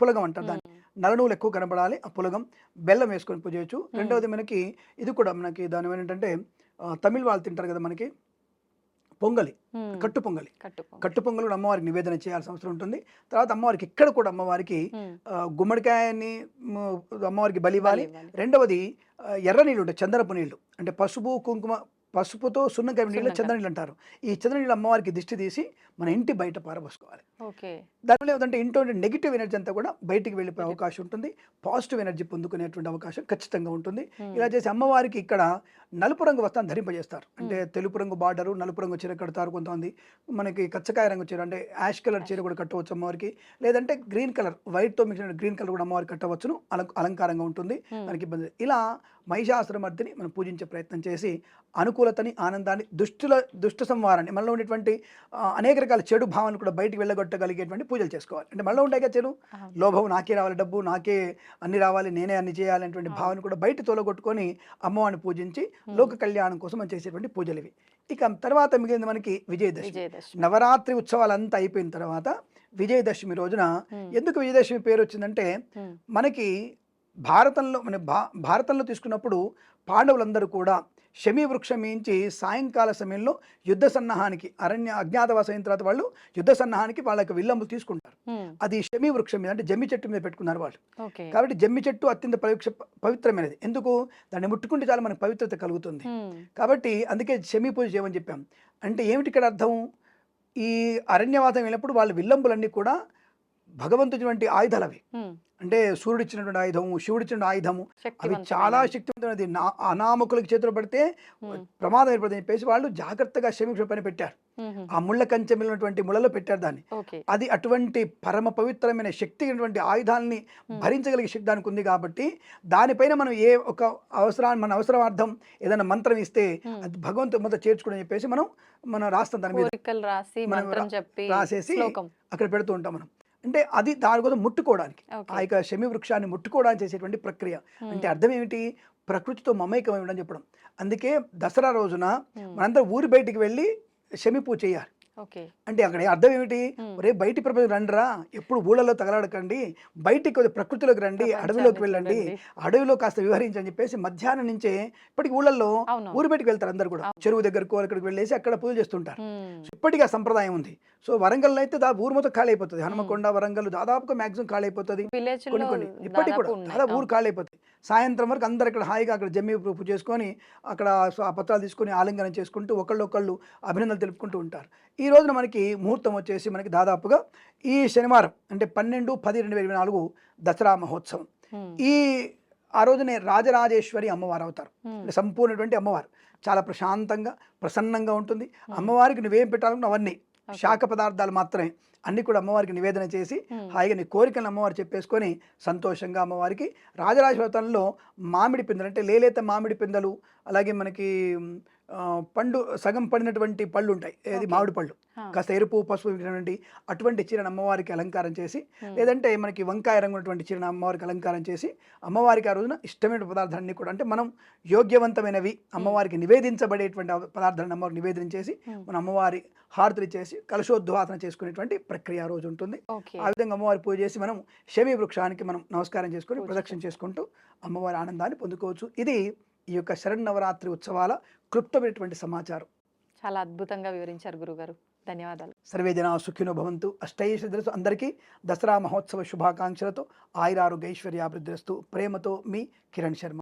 పులగం అంటారు దాన్ని. నల్ల నువ్వులు ఎక్కువ కనబడాలి, ఆ పులగం, బెల్లం వేసుకొని పూజ చేయొచ్చు. రెండవది మనకి ఇది కూడా మనకి దాని ఏంటంటే తమిళ వాళ్ళు తింటారు కదా మనకి పొంగలి, కట్టు పొంగలి కూడా అమ్మవారికి నివేదన చేయాల్సిన అవసరం ఉంటుంది. తర్వాత అమ్మవారికి ఇక్కడ కూడా అమ్మవారికి గుమ్మడికాయని అమ్మవారికి బలి ఇవ్వాలి. రెండవది ఎర్ర నీళ్ళు ఉంటాయి, చందనపు నీళ్లు, అంటే పసుపుతో సున్నకాయ నీళ్ళు చంద్రనీళ్ళు అంటారు. ఈ చంద్రనీళ్ళు అమ్మవారికి దిష్టి తీసి మన ఇంటి బయట పారబోసుకోవాలి. దానివల్ల ఏమిటంటే ఇంట్లో నెగిటివ్ ఎనర్జీ అంతా కూడా బయటికి వెళ్ళిపోయే అవకాశం ఉంటుంది, పాజిటివ్ ఎనర్జీ పొందుకునేటువంటి అవకాశం ఖచ్చితంగా ఉంటుంది. ఇలా చేసి అమ్మవారికి ఇక్కడ నలుపు రంగు వస్త్రాన్ని ధరింపజేస్తారు. అంటే తెలుపు రంగు బార్డరు, నలుపు రంగు చీర కడతారు. కొంతమంది మనకి కచ్చకాయ రంగు చీర, అంటే యాష్ కలర్ చీర కూడా కట్టవచ్చు అమ్మవారికి. లేదంటే గ్రీన్ కలర్, వైట్తో మిక్స్ గ్రీన్ కలర్ కూడా అమ్మవారికి కట్టవచ్చును, అలంకారంగా ఉంటుంది, దానికి ఇబ్బంది. ఇలా మహిషాసురమర్దిని మనం పూజించే ప్రయత్నం చేసి అనుకూలతని, ఆనందాన్ని, దుష్ట సంహారాన్ని, మనలో ఉండేటువంటి అనేక రకాల చెడు భావనలు కూడా బయటికి వెళ్ళగొట్టగలిగేటువంటి పూజలు చేసుకోవాలి. అంటే మనలో ఉంటాయి కదా చెడు, లోభం, నాకే రావాలి డబ్బు, నాకే అన్ని రావాలి, నేనే అన్ని చేయాలి అనేటువంటి భావన కూడా బయట తోలగొట్టుకొని అమ్మవారిని పూజించి లోక కళ్యాణం కోసం మనం చేసేటువంటి పూజలు ఇవి. ఇక తర్వాత మిగిలింది మనకి విజయదశమి. నవరాత్రి ఉత్సవాలంతా అయిపోయిన తర్వాత విజయదశమి రోజున, ఎందుకు విజయదశమి పేరు వచ్చిందంటే మనకి భారతంలో తీసుకున్నప్పుడు పాండవులందరూ కూడా శమీ వృక్షం మించి సాయంకాల సమయంలో యుద్ధ సన్నాహానికి, అజ్ఞాతవాసం అయిన తర్వాత వాళ్ళు యుద్ధ సన్నాహానికి వాళ్ళకి విల్లంబులు తీసుకుంటారు. అది శమీ వృక్షం మీద, అంటే జమ్మి చెట్టు మీద పెట్టుకున్నారు వాళ్ళు. కాబట్టి జమ్మి చెట్టు అత్యంత పవిత్రమైనది. ఎందుకు, దాన్ని ముట్టుకుంటే చాలా మనకు పవిత్రత కలుగుతుంది. కాబట్టి అందుకే శమీ పూజ చేయమని చెప్పాం. అంటే ఏమిటి ఇక్కడ అర్థం, ఈ అరణ్యవాసం వెళ్ళినప్పుడు వాళ్ళ విల్లంబులన్నీ కూడా భగవంతుడి ఆయుధాలు అవి. అంటే సూర్యుడు ఇచ్చినటువంటి ఆయుధము, శివుడు ఇచ్చిన ఆయుధము, అవి చాలా శక్తివంతమైనది. అనామకులకి చేతులు పడితే ప్రమాదం ఏర్పడుతుంది చెప్పేసి వాళ్ళు జాగ్రత్తగా శమీ పని పెట్టారు. ఆ ముళ్ళ కంచె ఉన్నటువంటి ముళ్ళలో పెట్టారు దాన్ని. అది అటువంటి పరమ పవిత్రమైన శక్తి అయినటువంటి ఆయుధాలని భరించగలిగే శక్తి దానికి ఉంది. కాబట్టి దానిపైన మనం ఏ ఒక మన అవసరార్థం ఏదైనా మంత్రం ఇస్తే అది భగవంతుడు మొత్తం చేర్చుకుని చెప్పేసి మనం రాస్తాం, దాని మీద రాసేసి అక్కడ పెడుతూ ఉంటాం మనం. అంటే అది దానికోసం ముట్టుకోవడానికి, ఆ యొక్క శమీ వృక్షాన్ని ముట్టుకోవడానికి చేసేటువంటి ప్రక్రియ. అంటే అర్థం ఏమిటి, ప్రకృతితో మమేకమై ఉండని చెప్పడం. అందుకే దసరా రోజున మనందరం ఊరి బయటికి వెళ్ళి శమీ పూజ చేయాలి. అంటే అక్కడ అర్థం ఏమిటి, ఒరే బయటి ప్రపంచం రండిరా, ఎప్పుడు ఊళ్ళలో తగలాడకండి, బయటికి ప్రకృతిలోకి రండి, అడవిలోకి వెళ్ళండి, అడవిలో కాస్త వివరించని చెప్పేసి మధ్యాహ్నం నుంచే ఇప్పటికి ఊళ్ళల్లో ఊరి బయటికి వెళ్తారు అందరు కూడా, చెరువు దగ్గరకు అక్కడికి వెళ్ళేసి అక్కడ పూజ చేస్తుంటారు. ఇప్పటికీ ఆ సంప్రదాయం ఉంది. సో వరంగల్ అయితే ఊరు మొత్తం ఖాళీ అయిపోతుంది. హనుమకొండ, వరంగల్ దాదాపుగా మాక్సిమం ఖాళీ అయిపోతుంది. కొన్ని ఇప్పటికి కూడా దాదాపు ఊరు ఖాళీ అయిపోతుంది. సాయంత్రం వరకు అందరు ఇక్కడ హాయిగా అక్కడ జమ్మి పూజ చేసుకొని అక్కడ ఆ పత్రాలు తీసుకొని ఆలింగనం చేసుకుంటూ ఒకళ్ళు అభినందనలు తెలుపుకుంటూ ఉంటారు. ఈ రోజున మనకి ముహూర్తం వచ్చేసి మనకి దాదాపుగా ఈ శనివారం అంటే 12/10/2024 దసరా మహోత్సవం. ఆ రోజునే రాజరాజేశ్వరి అమ్మవారు అవుతారు. సంపూర్ణటువంటి అమ్మవారు చాలా ప్రశాంతంగా, ప్రసన్నంగా ఉంటుంది. అమ్మవారికి నువ్వేం పెట్టాలనుకున్నా అవన్నీ శాఖ పదార్థాలు మాత్రమే, అన్ని కూడా అమ్మవారికి నివేదన చేసి హాయిగా నీ కోరికలను అమ్మవారు చెప్పేసుకొని సంతోషంగా అమ్మవారికి రాజరాజ వ్రతంలో మామిడి పిందెలు, అంటే లేలేత మామిడి పిందెలు, అలాగే మనకి పండు సగం పడినటువంటి పళ్ళు ఉంటాయి, ఏది Okay. మామిడి పళ్ళు, ఆ. కాస్త ఎరుపు పసుపు ఉన్నటువంటి అటువంటి చీరను అమ్మవారికి అలంకారం చేసి, లేదంటే మనకి వంకాయ రంగు ఉన్నటువంటి చీరను అమ్మవారికి అలంకారం చేసి, అమ్మవారికి ఆ రోజున ఇష్టమైన పదార్థాన్ని కూడా, అంటే మనం యోగ్యవంతమైనవి అమ్మవారికి నివేదించబడేటువంటి పదార్థాలను అమ్మవారికి నివేదించేసి మన అమ్మవారి హారతులు చేసి కలశోద్వాసన చేసుకునేటువంటి ప్రక్రియ ఆ రోజు ఉంటుంది. ఓకే. ఆ విధంగా అమ్మవారి పూజ చేసి మనం శమీ వృక్షానికి మనం నమస్కారం చేసుకొని ప్రదక్షిణ చేసుకుంటూ అమ్మవారి ఆనందాన్ని పొందుకోవచ్చు. ఇది ఈ యొక్క శరన్నవరాత్రి ఉత్సవాల క్లుప్తమైనటువంటి సమాచారం. చాలా అద్భుతంగా వివరించారు గురుగారు. ధన్యవాదాలు. సర్వే జనా సుఖినో భవంతు. అష్టైశ్వర్యాలతో అందరికీ దసరా మహోత్సవ శుభాకాంక్షలతో ఆయురారోగ్య ఐశ్వర్యాభివృద్ధిస్తూ ప్రేమతో మీ కిరణ్ శర్మ.